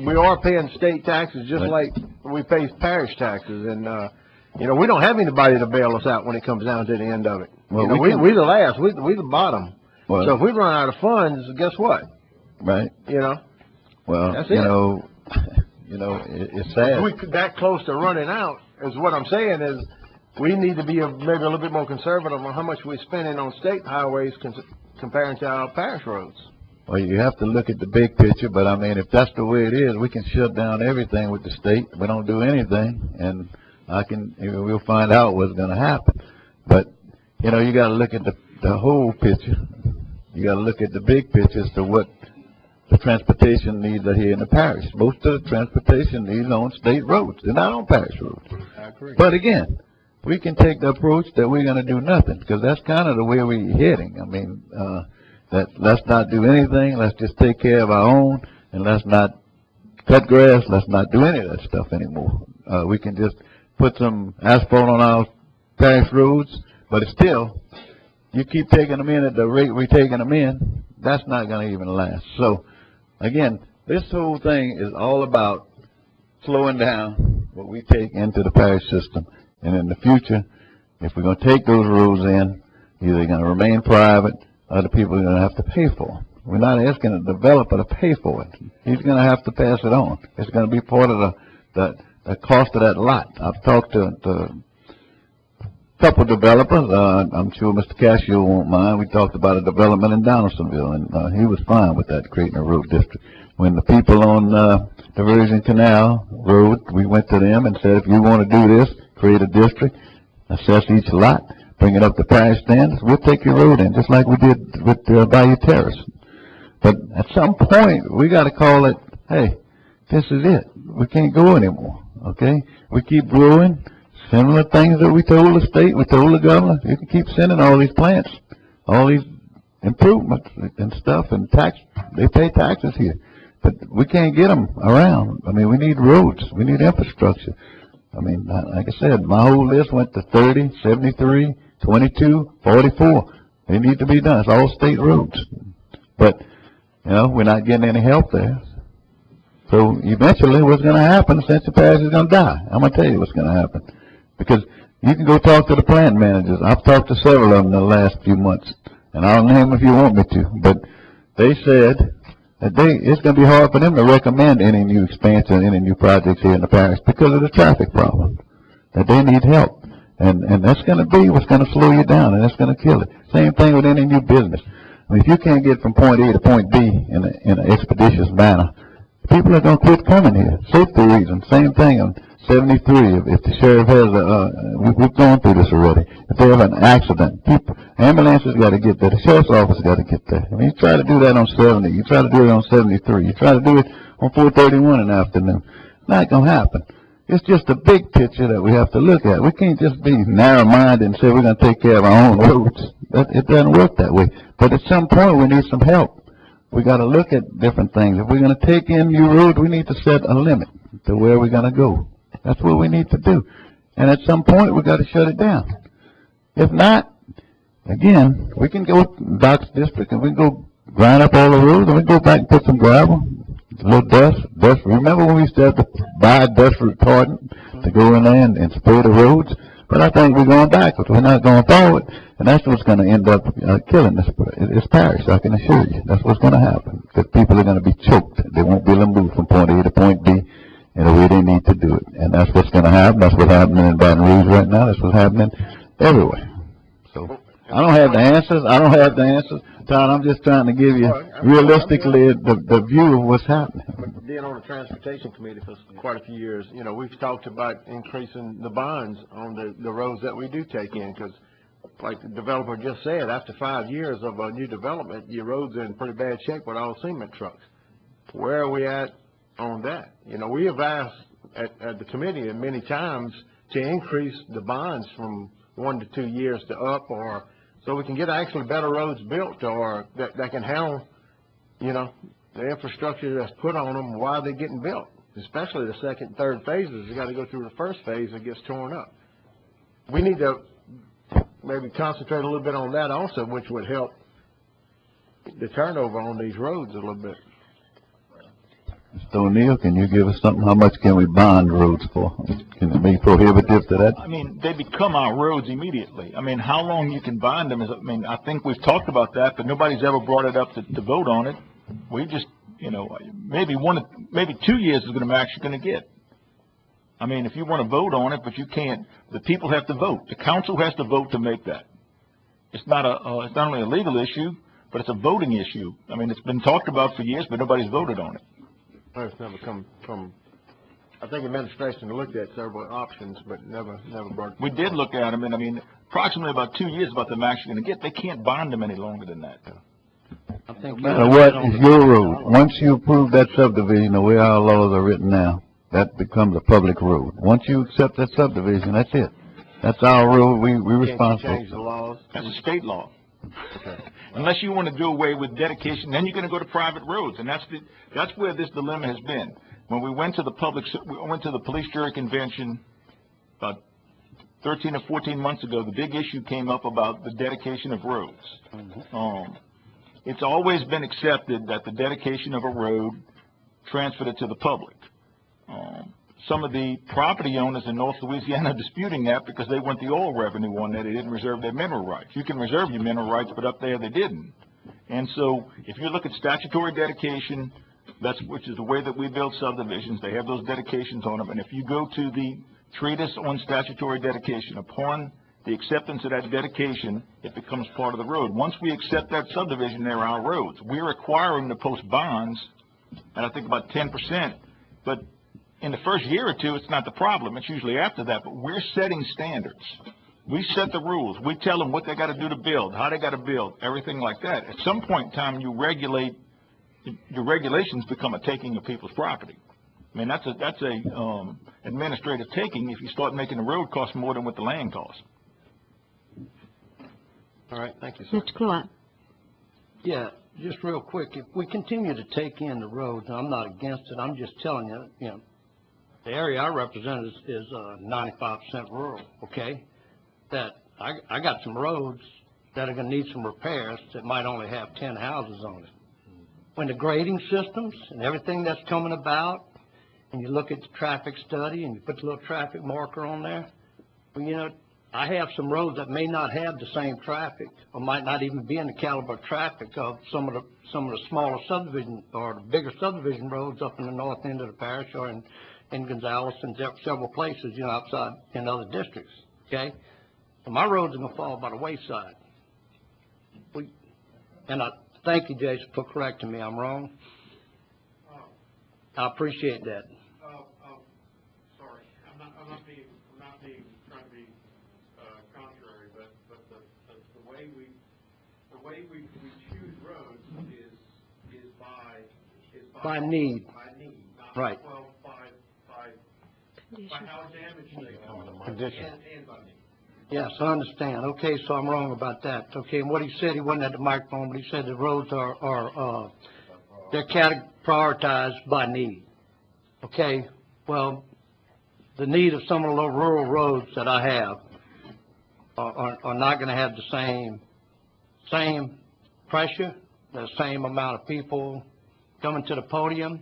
we are paying state taxes just like we pay parish taxes, and we don't have anybody to bail us out when it comes down to the end of it. Well, we're the last, we're the bottom. Well, so if we run out of funds, guess what? Right. Well, that's it. it's sad. If we're that close to running out, is what I'm saying is we need to be maybe a little bit more conservative on how much we're spending on state highways comparing to our parish roads. Well, you have to look at the big picture, but I mean, if that's the way it is, we can shut down everything with the state. We don't do anything, and we'll find out what's going to happen. But, you got to look at the whole picture. You got to look at the big picture as to what the transportation needs are here in the parish. Most of the transportation needs on state roads. They're not on parish roads. I agree. But again, we can take the approach that we're going to do nothing, because that's kind of the way we're heading. I mean, that let's not do anything. Let's just take care of our own, and let's not cut grass. Let's not do any of that stuff anymore. We can just put some asphalt on our parish roads, but it's still, you keep taking them in at the rate we're taking them in, that's not going to even last. So, again, this whole thing is all about slowing down what we take into the parish system. And in the future, if we're going to take those roads in, either they're going to remain private, other people are going to have to pay for them. We're not asking the developer to pay for it. He's going to have to pass it on. It's going to be part of the cost of that lot. I've talked to a couple developers. I'm sure Mr. Cascio won't mind. We talked about a development in Donaldsonville, and he was fine with that, creating a road district. When the people on Diversion Canal Road, we went to them and said, if you want to do this, create a district, assess each lot, bring it up to parish standards, we'll take your road in, just like we did with Bayou Terrace. But at some point, we got to call it, hey, this is it. We can't go anymore, okay? We keep growing. Similar things that we told the state, we told the governor, you can keep sending all these plants, all these improvements and stuff, and they pay taxes here. but we can't get them around. I mean, we need roads, we need infrastructure. I mean, like I said, my whole list went to 30, 73, 22, 44. They need to be done. It's all state roads. But, you know, we're not getting any help there. So eventually what's going to happen, Ascension Parish is going to die. I'm going to tell you what's going to happen. Because you can go talk to the plant managers. I've talked to several of them in the last few months. And I'll name them if you want me to. But they said that it's going to be hard for them to recommend any new expansion, any new projects here in the parish because of the traffic problem. That they need help. And that's going to be what's going to slow you down, and that's going to kill it. Same thing with any new business. I mean, if you can't get from point A to point B in an expeditious manner, people are going to quit coming here. Safety reasons. Same thing on 73. If the sheriff has we've gone through this already. If they have an accident, ambulances got to get there. The sheriff's office got to get there. I mean, you try to do that on 70. You try to do it on 73. You try to do it on 431 in the afternoon. Not going to happen. It's just a big picture that we have to look at. We can't just be narrow-minded and say we're going to take care of our own roads. It doesn't work that way. But at some point, we need some help. We got to look at different things. If we're going to take in new roads, we need to set a limit to where we're going to go. That's what we need to do. And at some point, we got to shut it down. If not, again, we can go to Doc's district and we can go grind up all the roads and we can go back and put some gravel, a little dust. Remember when we used to have to buy dust retardant to go in there and spray the roads? But I think we're going backwards. We're not going forward. And that's what's going to end up killing this parish, I can assure you. That's what's going to happen. Because people are going to be choked. They won't be able to move from point A to point B in the way they need to do it. And that's what's going to happen. That's what's happening in Baton Rouge right now. That's what's happening everywhere. So I don't have the answers. Todd, I'm just trying to give you realistically the view of what's happening. But being on the transportation committee for quite a few years, you know, we've talked about increasing the bonds on the roads that we do take in, because like the developer just said, after 5 years of a new development, your roads are in pretty bad shape with all cement trucks. Where are we at on that? You know, we have asked at the committee many times to increase the bonds from 1 to 2 years to up, or so we can get actually better roads built, or that can handle, you know, the infrastructure that's put on them while they're getting built. Especially the second, third phases, you got to go through the first phase that gets torn up. We need to maybe concentrate a little bit on that also, which would help the turnover on these roads a little bit. Mr. O'Neill, can you give us something? How much can we bond roads for? Can it be prohibitive to that? I mean, they become our roads immediately. I mean, how long you can bond them is, I mean, I think we've talked about that, but nobody's ever brought it up to vote on it. We just, you know, maybe 2 years is the max you're going to get. I mean, if you want to vote on it, but you can't, the people have to vote. The council has to vote to make that. It's not it's not only a legal issue, but it's a voting issue. I mean, it's been talked about for years, but nobody's voted on it. It's never come from, I think administration looked at several options, but never brought. We did look at them, and I mean, approximately about 2 years about the max you're going to get. They can't bond them any longer than that. I think No matter what is your road. Once you approve that subdivision, the way our laws are written now, that becomes a public road. Once you accept that subdivision, that's it. That's our road. We're responsible. Change the laws. That's a state law. Okay. Unless you want to do away with dedication, then you're going to go to private roads, and that's where this dilemma has been. When we went to the police jury convention about 13 or 14 months ago, the big issue came up about the dedication of roads. It's always been accepted that the dedication of a road transferred it to the public. Some of the property owners in North Louisiana are disputing that because they want the oil revenue on that. They didn't reserve their mineral rights. You can reserve your mineral rights, but up there they didn't. And so if you look at statutory dedication, which is the way that we build subdivisions, they have those dedications on them. And if you go to the treatise on statutory dedication, upon the acceptance of that dedication, it becomes part of the road. Once we accept that subdivision, they're our roads. We're requiring to post bonds, and I think about 10%, but in the first year or two, it's not the problem. It's usually after that, but we're setting standards. We set the rules. We tell them what they got to do to build, how they got to build, everything like that. At some point in time, your regulations become a taking of people's property. I mean, that's a administrative taking if you start making the road cost more than what the land costs. All right, thank you, sir. Mr. Cluett. Yeah, just real quick, if we continue to take in the roads, and I'm not against it, I'm just telling you, you know, the area I represent is 95% rural, okay? That I got some roads that are gonna need some repairs that might only have 10 houses on it. When the grading systems and everything that's coming about, and you look at the traffic study and you put the little traffic marker on there, well, you know, I have some roads that may not have the same traffic, or might not even be in the caliber of traffic of some of the smaller subdivision or the bigger subdivision roads up in the north end of the parish or in Gonzales and several places, you know, outside in other districts, okay? And my roads are gonna fall by the wayside. And I thank you, Jason, for correcting me. I'm wrong. I appreciate that. Sorry, I'm not being trying to be contrary, but the way we choose roads is By need. Not Right. By how damaged they are. Condition. And by need. Yes, I understand. Okay, so I'm wrong about that. Okay, and what he said, he wasn't at the microphone, but he said the roads are they're prioritized by need. Okay, well, the need of some of the little rural roads that I have are not gonna have the same pressure, the same amount of people coming to the podium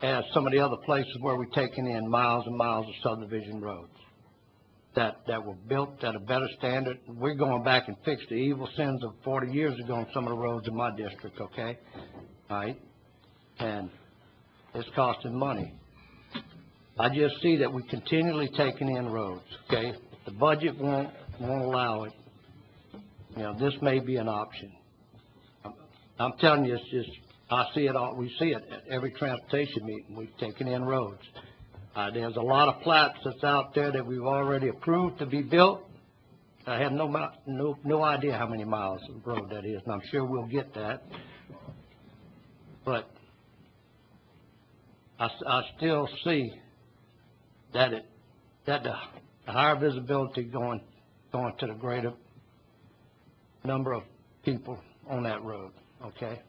as some of the other places where we're taking in miles and miles of subdivision roads that were built at a better standard. We're going back and fix the evil sins of 40 years ago on some of the roads in my district, okay? All right? And it's costing money. I just see that we're continually taking in roads, okay? If the budget won't allow it, you know, this may be an option. I'm telling you, it's just, I see it all, we see it at every transportation meeting. We've taken in roads. There's a lot of plats that's out there that we've already approved to be built. I have no idea how many miles of road that is, and I'm sure we'll get that. But I still see that the higher visibility going to the greater number of people on that road, okay?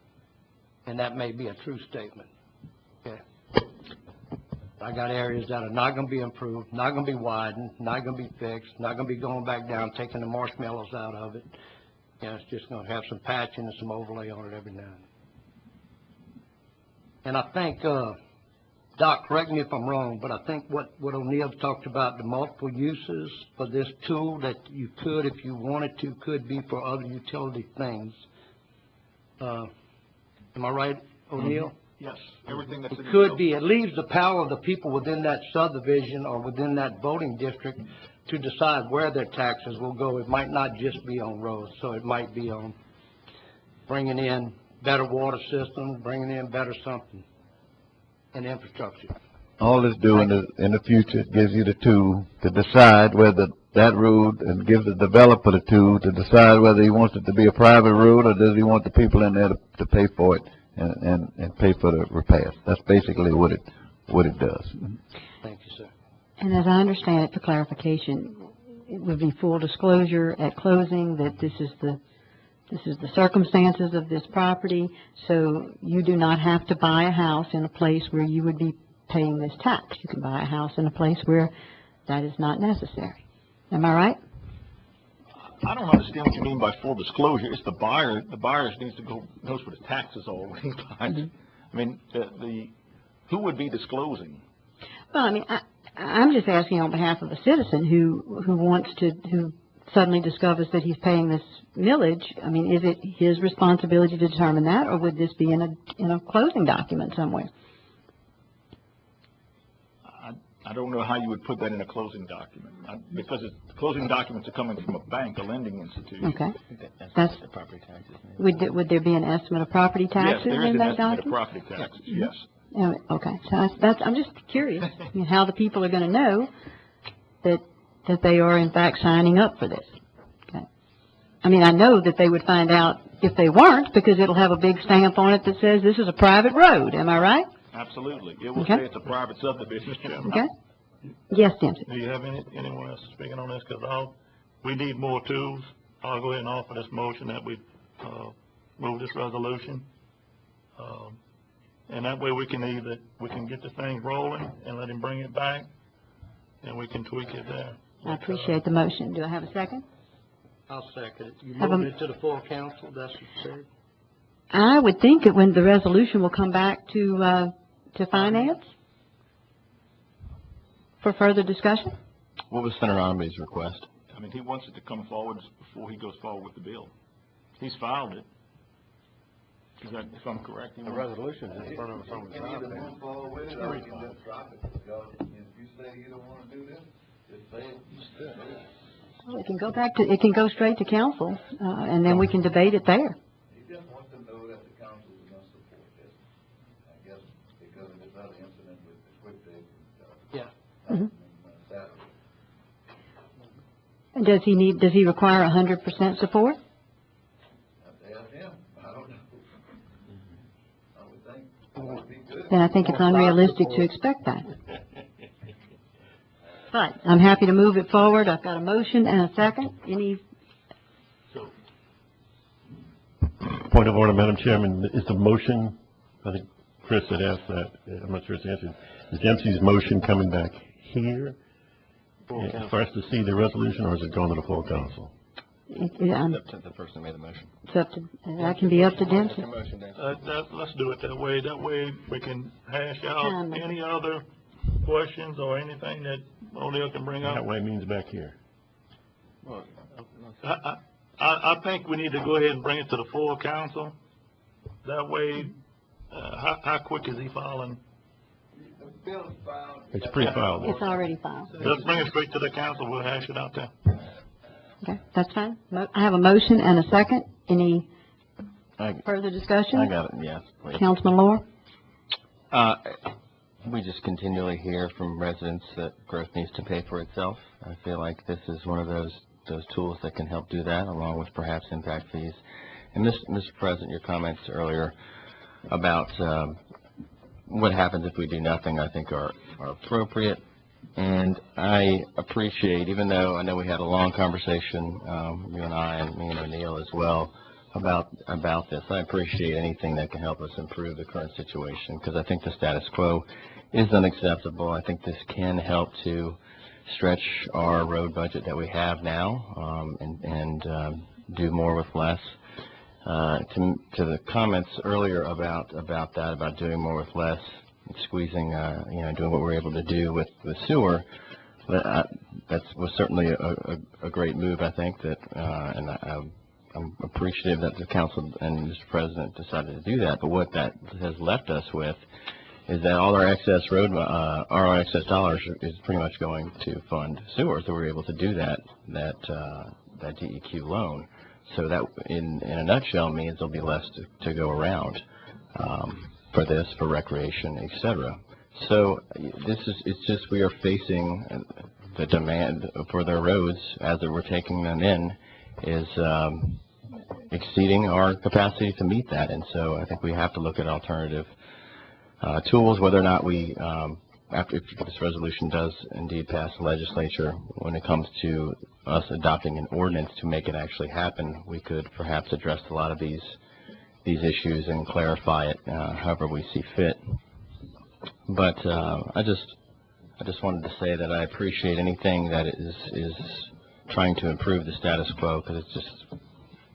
And that may be a true statement, okay? I got areas that are not gonna be improved, not gonna be widened, not gonna be fixed, not gonna be going back down, taking the marshmallows out of it. You know, it's just gonna have some patching and some overlay on it every now and then. And I think, Doc, correct me if I'm wrong, but I think what O'Neill talked about, the multiple uses for this tool that you could, if you wanted to, could be for other utility things. Am I right, O'Neill? Yes, everything that's. It could be. It leaves the power of the people within that subdivision or within that voting district to decide where their taxes will go. It might not just be on roads, so it might be on bringing in better water systems, bringing in better something in infrastructure. All it's doing is, in the future, gives you the tool to decide whether that road, and gives the developer the tool to decide whether he wants it to be a private road or does he want the people in there to pay for it and pay for the repairs. That's basically what it does. Thank you, sir. And as I understand it, for clarification, it would be full disclosure at closing that this is the circumstances of this property, so you do not have to buy a house in a place where you would be paying this tax. You can buy a house in a place where that is not necessary. Am I right? I don't understand what you mean by full disclosure. It's the buyer. The buyer needs to knows what his taxes already. I mean, who would be disclosing? Well, I mean, I'm just asking on behalf of a citizen who suddenly discovers that he's paying this millage. I mean, is it his responsibility to determine that, or would this be in a closing document somewhere? I don't know how you would put that in a closing document, because closing documents are coming from a bank, a lending institution. Okay. That's the property taxes. Would there be an estimate of property taxes in that document? Yes, there is an estimate of property taxes, yes. Okay, so I'm just curious how the people are going to know that they are in fact signing up for this. Okay. I mean, I know that they would find out if they weren't, because it'll have a big stamp on it that says this is a private road. Am I right? Absolutely. It will say it's a private subdivision. Okay. Yes, Dempsey. Do you have anyone else speaking on this? Because we need more tools. I'll go ahead and offer this motion that we move this resolution. And that way we can get the thing rolling and let him bring it back, and we can tweak it there. I appreciate the motion. Do I have a second? I'll second it. You Have moved a- it to the full council, that's what you said? I would think that when the resolution will come back to finance for further discussion. What was Senator Omby's request? I mean, he wants it to come forward before he goes forward with the bill. He's filed it. Is that, if I'm correct? The resolution is in front of us on the side there. Well, it can go straight to council, and then we can debate it there. He just wants to know that the council is going to support this, I guess, because of this other incident with the quick day. Yeah. Mhm. Saturday. And does he require 100% support? Have to ask him, I don't know. I would think, it would be good. Then I think it's unrealistic to expect that. But I'm happy to move it forward. I've got a motion and a second. Any, Point of order, Madam Chairman, is the motion, I think Chris had asked that, I'm not sure it's answered. Is Dempsey's motion coming back here for us to see the resolution, or is it going to the full council? Up to the person who made the motion. it's up to, that can be up to Dempsey. Let's do it that way. That way we can hash out Time. any other questions or anything that O'Neill can bring up. That way means back here. I think we need to go ahead and bring it to the full council. That way, how quick is he filing? It's pre-filed. It's already filed. Let's bring it straight to the council. We'll hash it out there. Okay, that's fine. I have a motion and a second. Any I further discussion? got it, yes, please. Councilman Lohr? We just continually hear from residents that growth needs to pay for itself. I feel like this is one of those tools that can help do that, along with perhaps impact fees. And Mr. President, your comments earlier about what happens if we do nothing, I think are appropriate. And I appreciate, even though I know we had a long conversation, you and I and me and O'Neill as well, about this. I appreciate anything that can help us improve the current situation, because I think the status quo is unacceptable. I think this can help to stretch our road budget that we have now, and do more with less. To the comments earlier about doing more with less, squeezing, doing what we're able to do with sewer, that was certainly a great move, I think, and I'm appreciative that the council and Mr. President decided to do that. But what that has left us with is that all our excess dollars is pretty much going to fund sewer. So we're able to do that DEQ loan. So that, in a nutshell, means there'll be less to go around for recreation, etc. So it's just we are facing the demand for their roads as we're taking them in is exceeding our capacity to meet that. And so I think we have to look at alternative tools, whether or not we, if this resolution does indeed pass the legislature, when it comes to us adopting an ordinance to make it actually happen, we could perhaps address a lot of these issues and clarify it however we see fit. But I just wanted to say that I appreciate anything that is trying to improve the status quo, because it's just,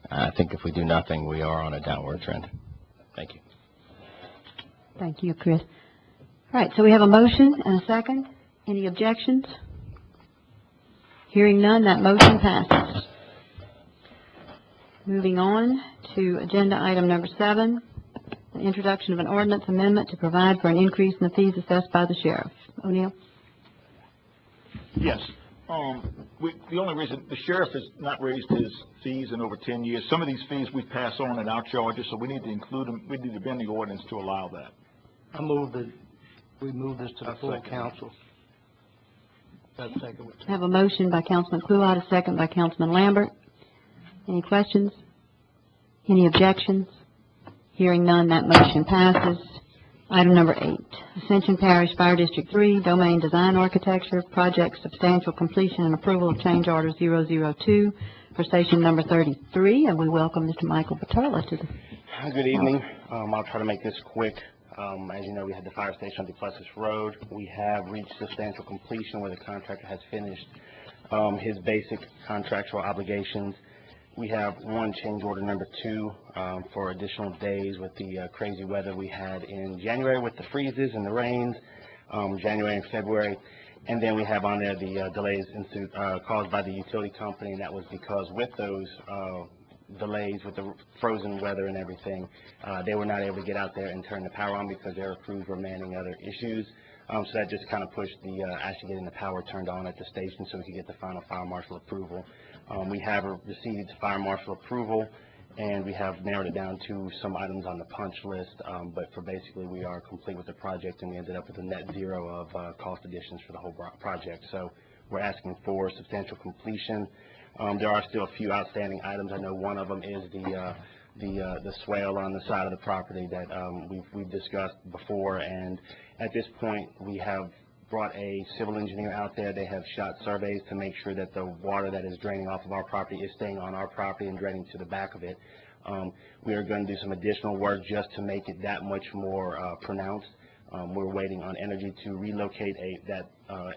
I think if we do nothing, we are on a downward trend. Thank you. Thank you, Chris. All right, so we have a motion and a second. Any objections? Hearing none, that motion passes. Moving on to agenda item number 7, the introduction of an ordinance amendment to provide for an increase in the fees assessed by the sheriff. O'Neill? Yes. The only reason the sheriff has not raised his fees in over 10 years, some of these fees we pass on in our charges, so we need to include them. We need to amend the ordinance to allow that. I move that we move this to the full council. That's second. I have a motion by Councilman Kluwat, a second by Councilman Lambert. Any questions? Any objections? Hearing none, that motion passes. Item number 8, Ascension Parish Fire District 3, Domain Design Architecture, Project Substantial Completion and Approval of Change Order 002 for Station number 33, and we welcome Mr. Michael Batola to the Good evening. I'll try to make this quick. As you know, we had the fire station on Duplessis Road. We have reached substantial completion where the contractor has finished his basic contractual obligations. We have one change order number 2 for additional days with the crazy weather we had in January with the freezes and the rains, January and February. And then we have on there the delays caused by the utility company, and that was because with those delays with the frozen weather and everything, they were not able to get out there and turn the power on because their crews were manning other issues. So that just kind of pushed the actually getting the power turned on at the station so we could get the final fire marshal approval. We have received fire marshal approval, and we have narrowed it down to some items on the punch list, but for basically we are complete with the project, and we ended up with a net zero of cost additions for the whole project. So we're asking for substantial completion. There are still a few outstanding items. I know one of them is the swale on the side of the property that we've discussed before, and at this point we have brought a civil engineer out there. They have shot surveys to make sure that the water that is draining off of our property is staying on our property and draining to the back of it. We are going to do some additional work just to make it that much more pronounced. We're waiting on Energy to relocate that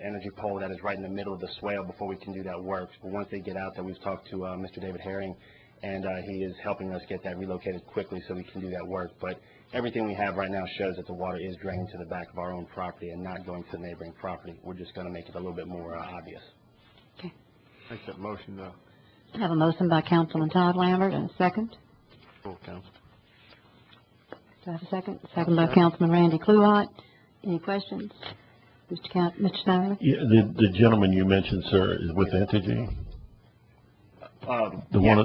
energy pole that is right in the middle of the swale before we can do that work. But once they get out there, we've talked to Mr. David Herring, and he is helping us get that relocated quickly so we can do that work. But everything we have right now shows that the water is draining to the back of our own property and not going to the neighboring property. We're just going to make it a little bit more obvious. Okay. Make that motion, I have a motion by Councilman Todd Lambert and a second. full council. Do I have a second? Second by Councilman Randy Cluott. Any questions? Mr. Snyder? Yeah, the gentleman you mentioned, sir, is with Entergy?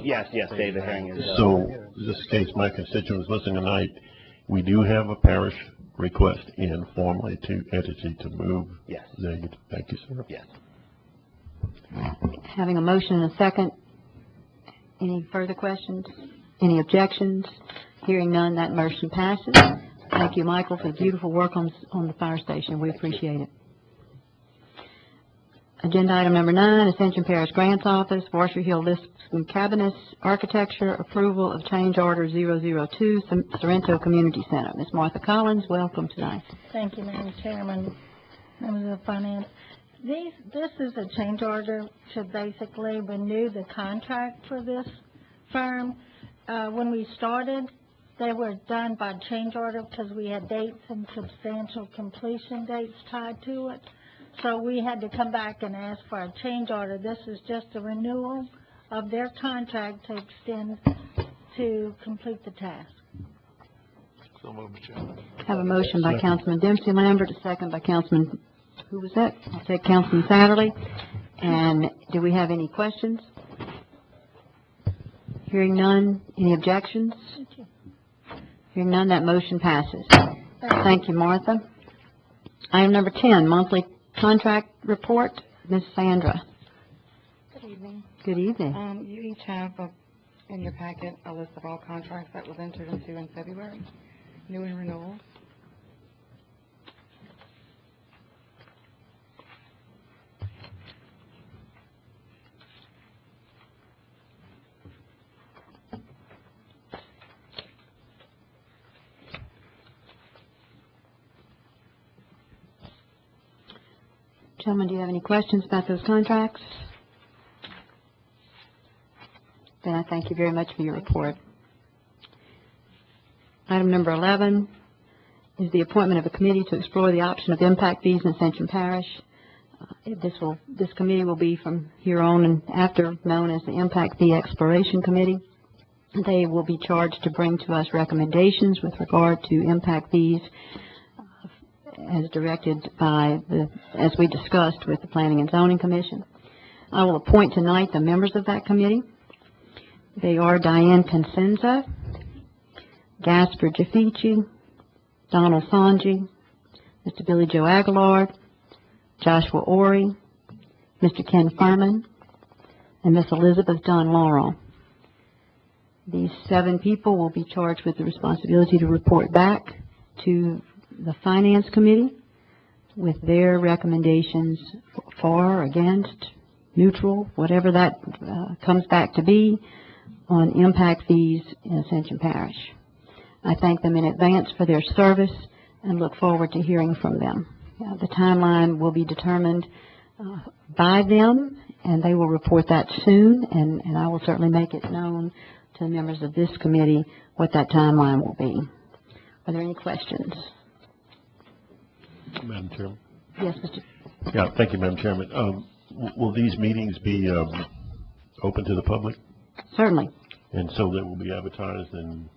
Yes, David Herring is. So, just in case my constituents listening tonight, we do have a parish request in formally to Entergy to move. Yes. Thank you, sir. Yes. Having a motion and a second, any further questions? Any objections? Hearing none, that motion passes. Thank you, Michael, for the beautiful work on the fire station. We appreciate it. Agenda item number 9, Ascension Parish Grants Office, Washer Hill List and Cabinets, Architecture, Approval of Change Order 002, Sorrento Community Center. Ms. Martha Collins, welcome tonight. Thank you, Madam Chairman, members of Finance. This is a change order to basically renew the contract for this firm. When we started, they were done by change order because we had dates and substantial completion dates tied to it. So we had to come back and ask for a change order. This is just a renewal of their contract to extend to complete the task. So moved, Mr. Chairman. Have a motion by Councilman Dempsey Lambert, a second by Councilman, who was that? I'll take Councilman Satterley. And do we have any questions? Hearing none, any objections? Hearing none, that motion passes. Thank you, Martha. Item number 10, monthly contract report. Ms. Sandra. Good evening. Good evening. You each have in your packet a list of all contracts that was entered into in February, new and renewal. Gentlemen, do you have any questions about those contracts? Then I thank you very much for your report. Item number 11 is the appointment of a committee to explore the option of impact fees in Ascension Parish. This committee will be from here on and after known as the Impact Fee Exploration Committee. They will be charged to bring to us recommendations with regard to impact fees as directed by as we discussed with the Planning and Zoning Commission. I will appoint tonight the members of that committee. They are Diane Consenza, Gasper Jaffici, Donald Sanji, Mr. Billy Joe Aguilar, Joshua Ori, Mr. Ken Furman, and Miss Elizabeth Dunn Laurel. These 7 people will be charged with the responsibility to report back to the Finance Committee with their recommendations for, against, neutral, whatever that comes back to be, on impact fees in Ascension Parish. I thank them in advance for their service and look forward to hearing from them. The timeline will be determined by them, and they will report that soon, and I will certainly make it known to the members of this committee what that timeline will be. Are there any questions? Madam Chairman? Yes, Mr. Yeah, thank you, Madam Chairman. Will these meetings be open to the public? Certainly. And so they will be advertised in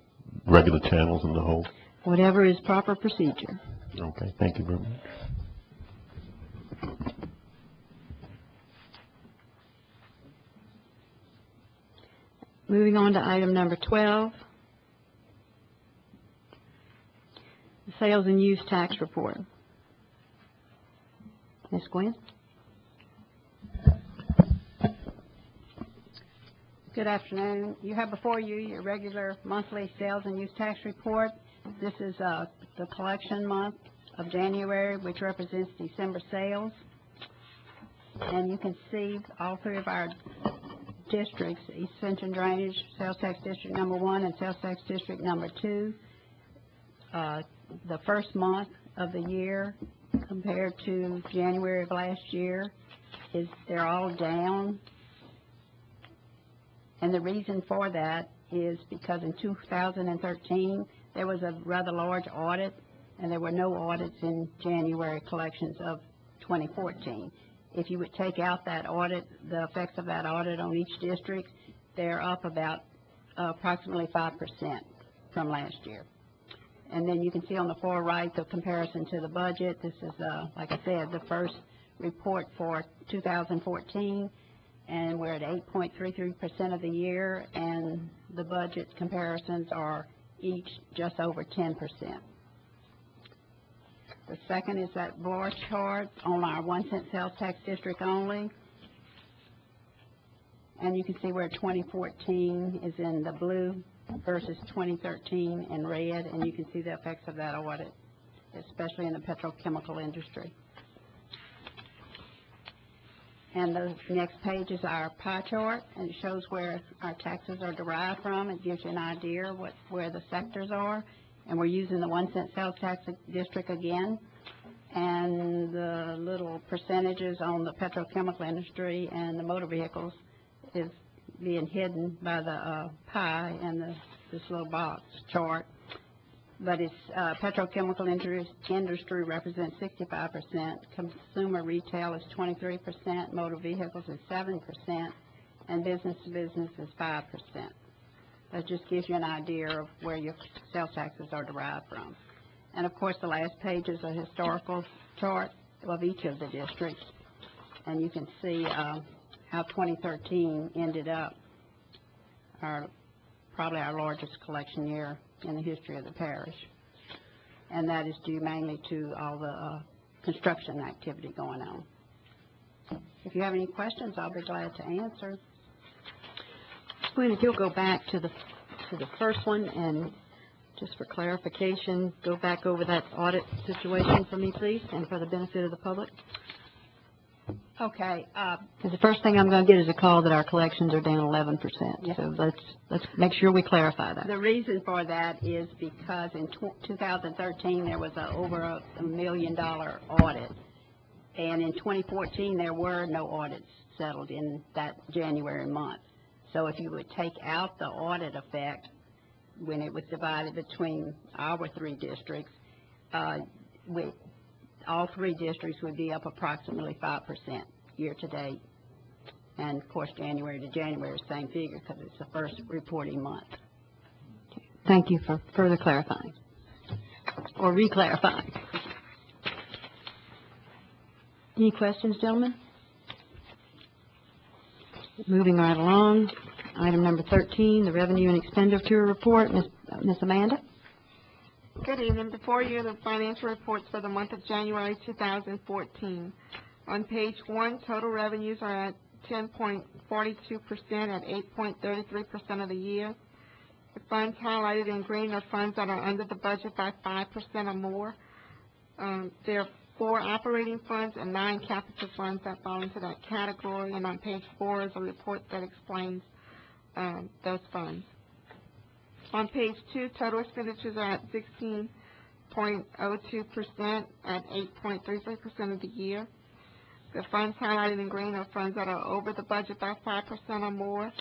regular channels and the whole? Whatever is proper procedure. Okay, thank you very much. Moving on to item number 12, the sales and use tax report. Ms. Gwen? Good afternoon. You have before you your regular monthly sales and use tax report. This is the collection month of January, which represents December sales. And you can see all three of our districts, Ascension Drainage, Sales Tax District number 1 and Sales Tax District number 2. The first month of the year compared to January of last year they're all down. And the reason for that is because in 2013 there was a rather large audit, and there were no audits in January collections of 2014. If you would take out that audit, the effects of that audit on each district, they're up about approximately 5% from last year. And then you can see on the far right the comparison to the budget. This is, like I said, the first report for 2014, and we're at 8.33% of the year, and the budget comparisons are each just over 10%. The second is that bar chart on our 1-cent sales tax district only. And you can see where 2014 is in the blue versus 2013 in red, and you can see the effects of that audit, especially in the petrochemical industry. And the next page is our pie chart, and it shows where our taxes are derived from. It gives you an idea where the sectors are. And we're using the 1-cent sales tax district again. And the little percentages on the petrochemical industry and the motor vehicles is being hidden by the pie and this little box chart. But it's petrochemical industry represents 65%, consumer retail is 23%, motor vehicles is 7%, and business to business is 5%. That just gives you an idea of where your sales taxes are derived from. And of course, the last page is a historical chart of each of the districts, and you can see how 2013 ended up, probably our largest collection year in the history of the parish. And that is due mainly to all the construction activity going on. If you have any questions, I'll be glad to answer. Gwen, if you'll go back to the first one, and just for clarification, go back over that audit situation for me, please, and for the benefit of the public. Okay. Because the first thing I'm going to get is a call that our collections are down 11%. Yes. So let's make sure we clarify that. The reason for that is because in 2013 there was over $1 million audit, and in 2014 there were no audits settled in that January month. So if you would take out the audit effect when it was divided between our three districts, all three districts would be up approximately 5% year to date. And of course, January to January is the same figure because it's the first reporting month. Thank you for further clarifying, or re-clarifying. Any questions, gentlemen? Moving right along, item number 13, the revenue and expenditure report. Ms. Amanda? Good evening. Before you, the financial reports for the month of January 2014. On page 1, total revenues are at 10.42% at 8.33% of the year. The funds highlighted in green are funds that are under the budget by 5% or more. There are 4 operating funds and 9 capital funds that fall into that category, and on page 4 is a report that explains those funds. On page 2, total expenditures are at 16.02% at 8.33% of the year. The funds highlighted in green are funds that are over the budget by 5% or more.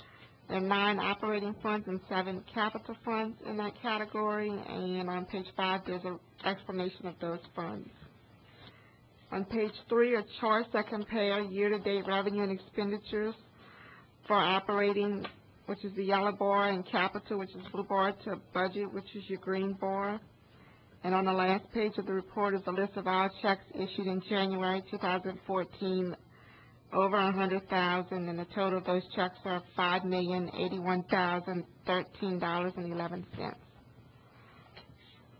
There are 9 operating funds and 7 capital funds in that category, and on page 5, there's an explanation of those funds. On page 3 are charts that compare year-to-date revenue and expenditures for operating, which is the yellow bar, and capital, which is the blue bar, to budget, which is your green bar. And on the last page of the report is a list of all checks issued in January 2014, over $100,000, and the total of those checks are $5,081,013.11.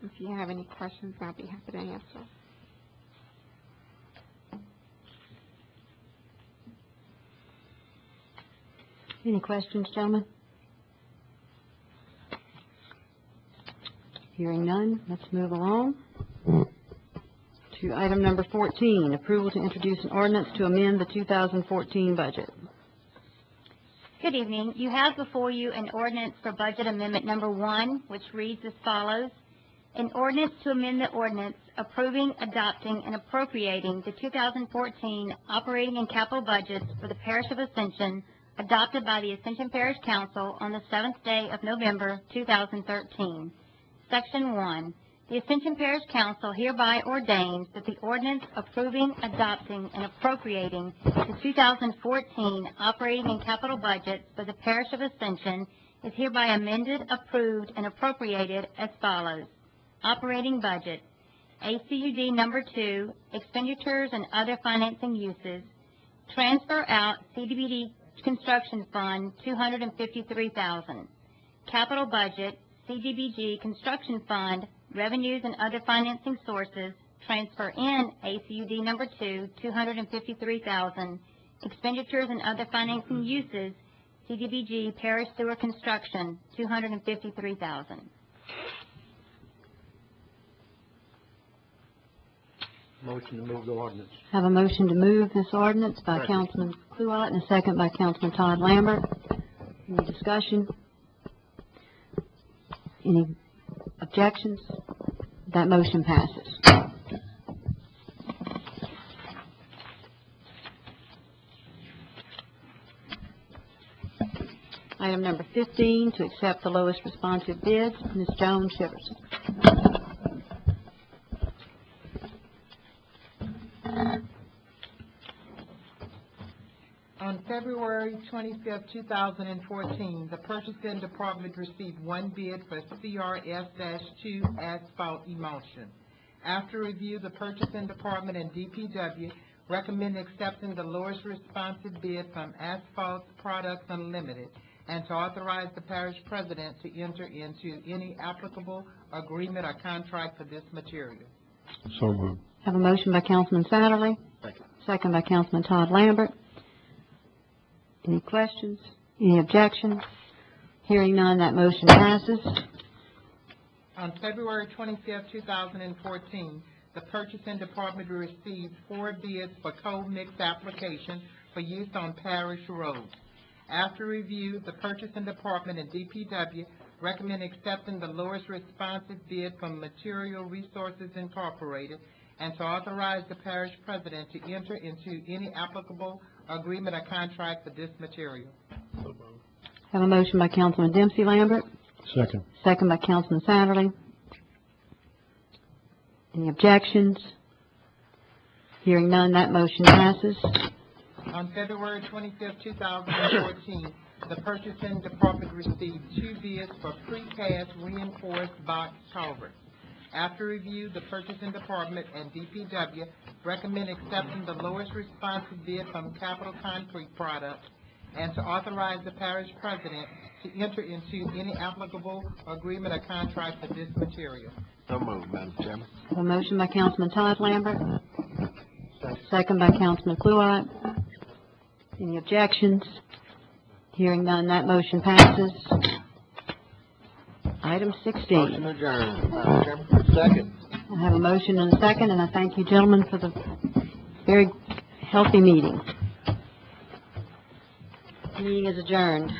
If you have any questions, I'll be happy to answer. Any questions, gentlemen? Hearing none, let's move along to item number 14, approval to introduce an ordinance to amend the 2014 budget. Good evening. You have before you an ordinance for budget amendment number 1, which reads as follows. An ordinance to amend the ordinance approving, adopting, and appropriating the 2014 operating and capital budgets for the Parish of Ascension, adopted by the Ascension Parish Council on the 7th day of November, 2013. Section 1. The Ascension Parish Council hereby ordains that the ordinance approving, adopting, and appropriating the 2014 operating and capital budgets for the Parish of Ascension is hereby amended, approved, and appropriated as follows. Operating budget. ACUD number 2, expenditures and other financing uses. Transfer out CDBG Construction Fund, $253,000. Capital budget. CDBG Construction Fund, revenues and other financing sources, transfer in ACUD number 2, $253,000. Expenditures and other financing uses, CDBG Parish Sewer Construction, $253,000. Motion to move the ordinance. Have a motion to move this ordinance by Councilman Kluwat and a second by Councilman Todd Lambert. Any discussion? Any objections? That motion passes. Item number 15, to accept the lowest responsive bids. Ms. Jones Shivers. On February 25th, 2014, the Purchasing Department received 1 bid for CRS-2 asphalt emulsion. After review, the Purchasing Department and DPW recommend accepting the lowest responsive bid from Asphalt Products Unlimited and to authorize the parish president to enter into any applicable agreement or contract for this material. So moved. Have a motion by Councilman Satterley. Second by Councilman Todd Lambert. Any questions? Any objections? Hearing none, that motion passes. On February 25th, 2014, the Purchasing Department received 4 bids for coal mix application for use on parish roads. After review, the Purchasing Department and DPW recommend accepting the lowest responsive bid from Material Resources Incorporated and to authorize the parish president to enter into any applicable agreement or contract for this material. Have a motion by Councilman Dempsey Lambert. Second. Second by Councilman Satterley. Any objections? Hearing none, that motion passes. On February 25th, 2014, the Purchasing Department received 2 bids for precast reinforced box culverts. After review, the Purchasing Department and DPW recommend accepting the lowest responsive bid from Capital Concrete Products and to authorize the parish president to enter into any applicable agreement or contract for this material. So moved, Madam Chairman. Have a motion by Councilman Todd Lambert. Second by Councilman Kluwat. Any objections? Hearing none, that motion passes. Item 16. Motion adjourned, Madam Chairman. Second. I have a motion and a second, and I thank you gentlemen for the very healthy meeting. Meeting is adjourned.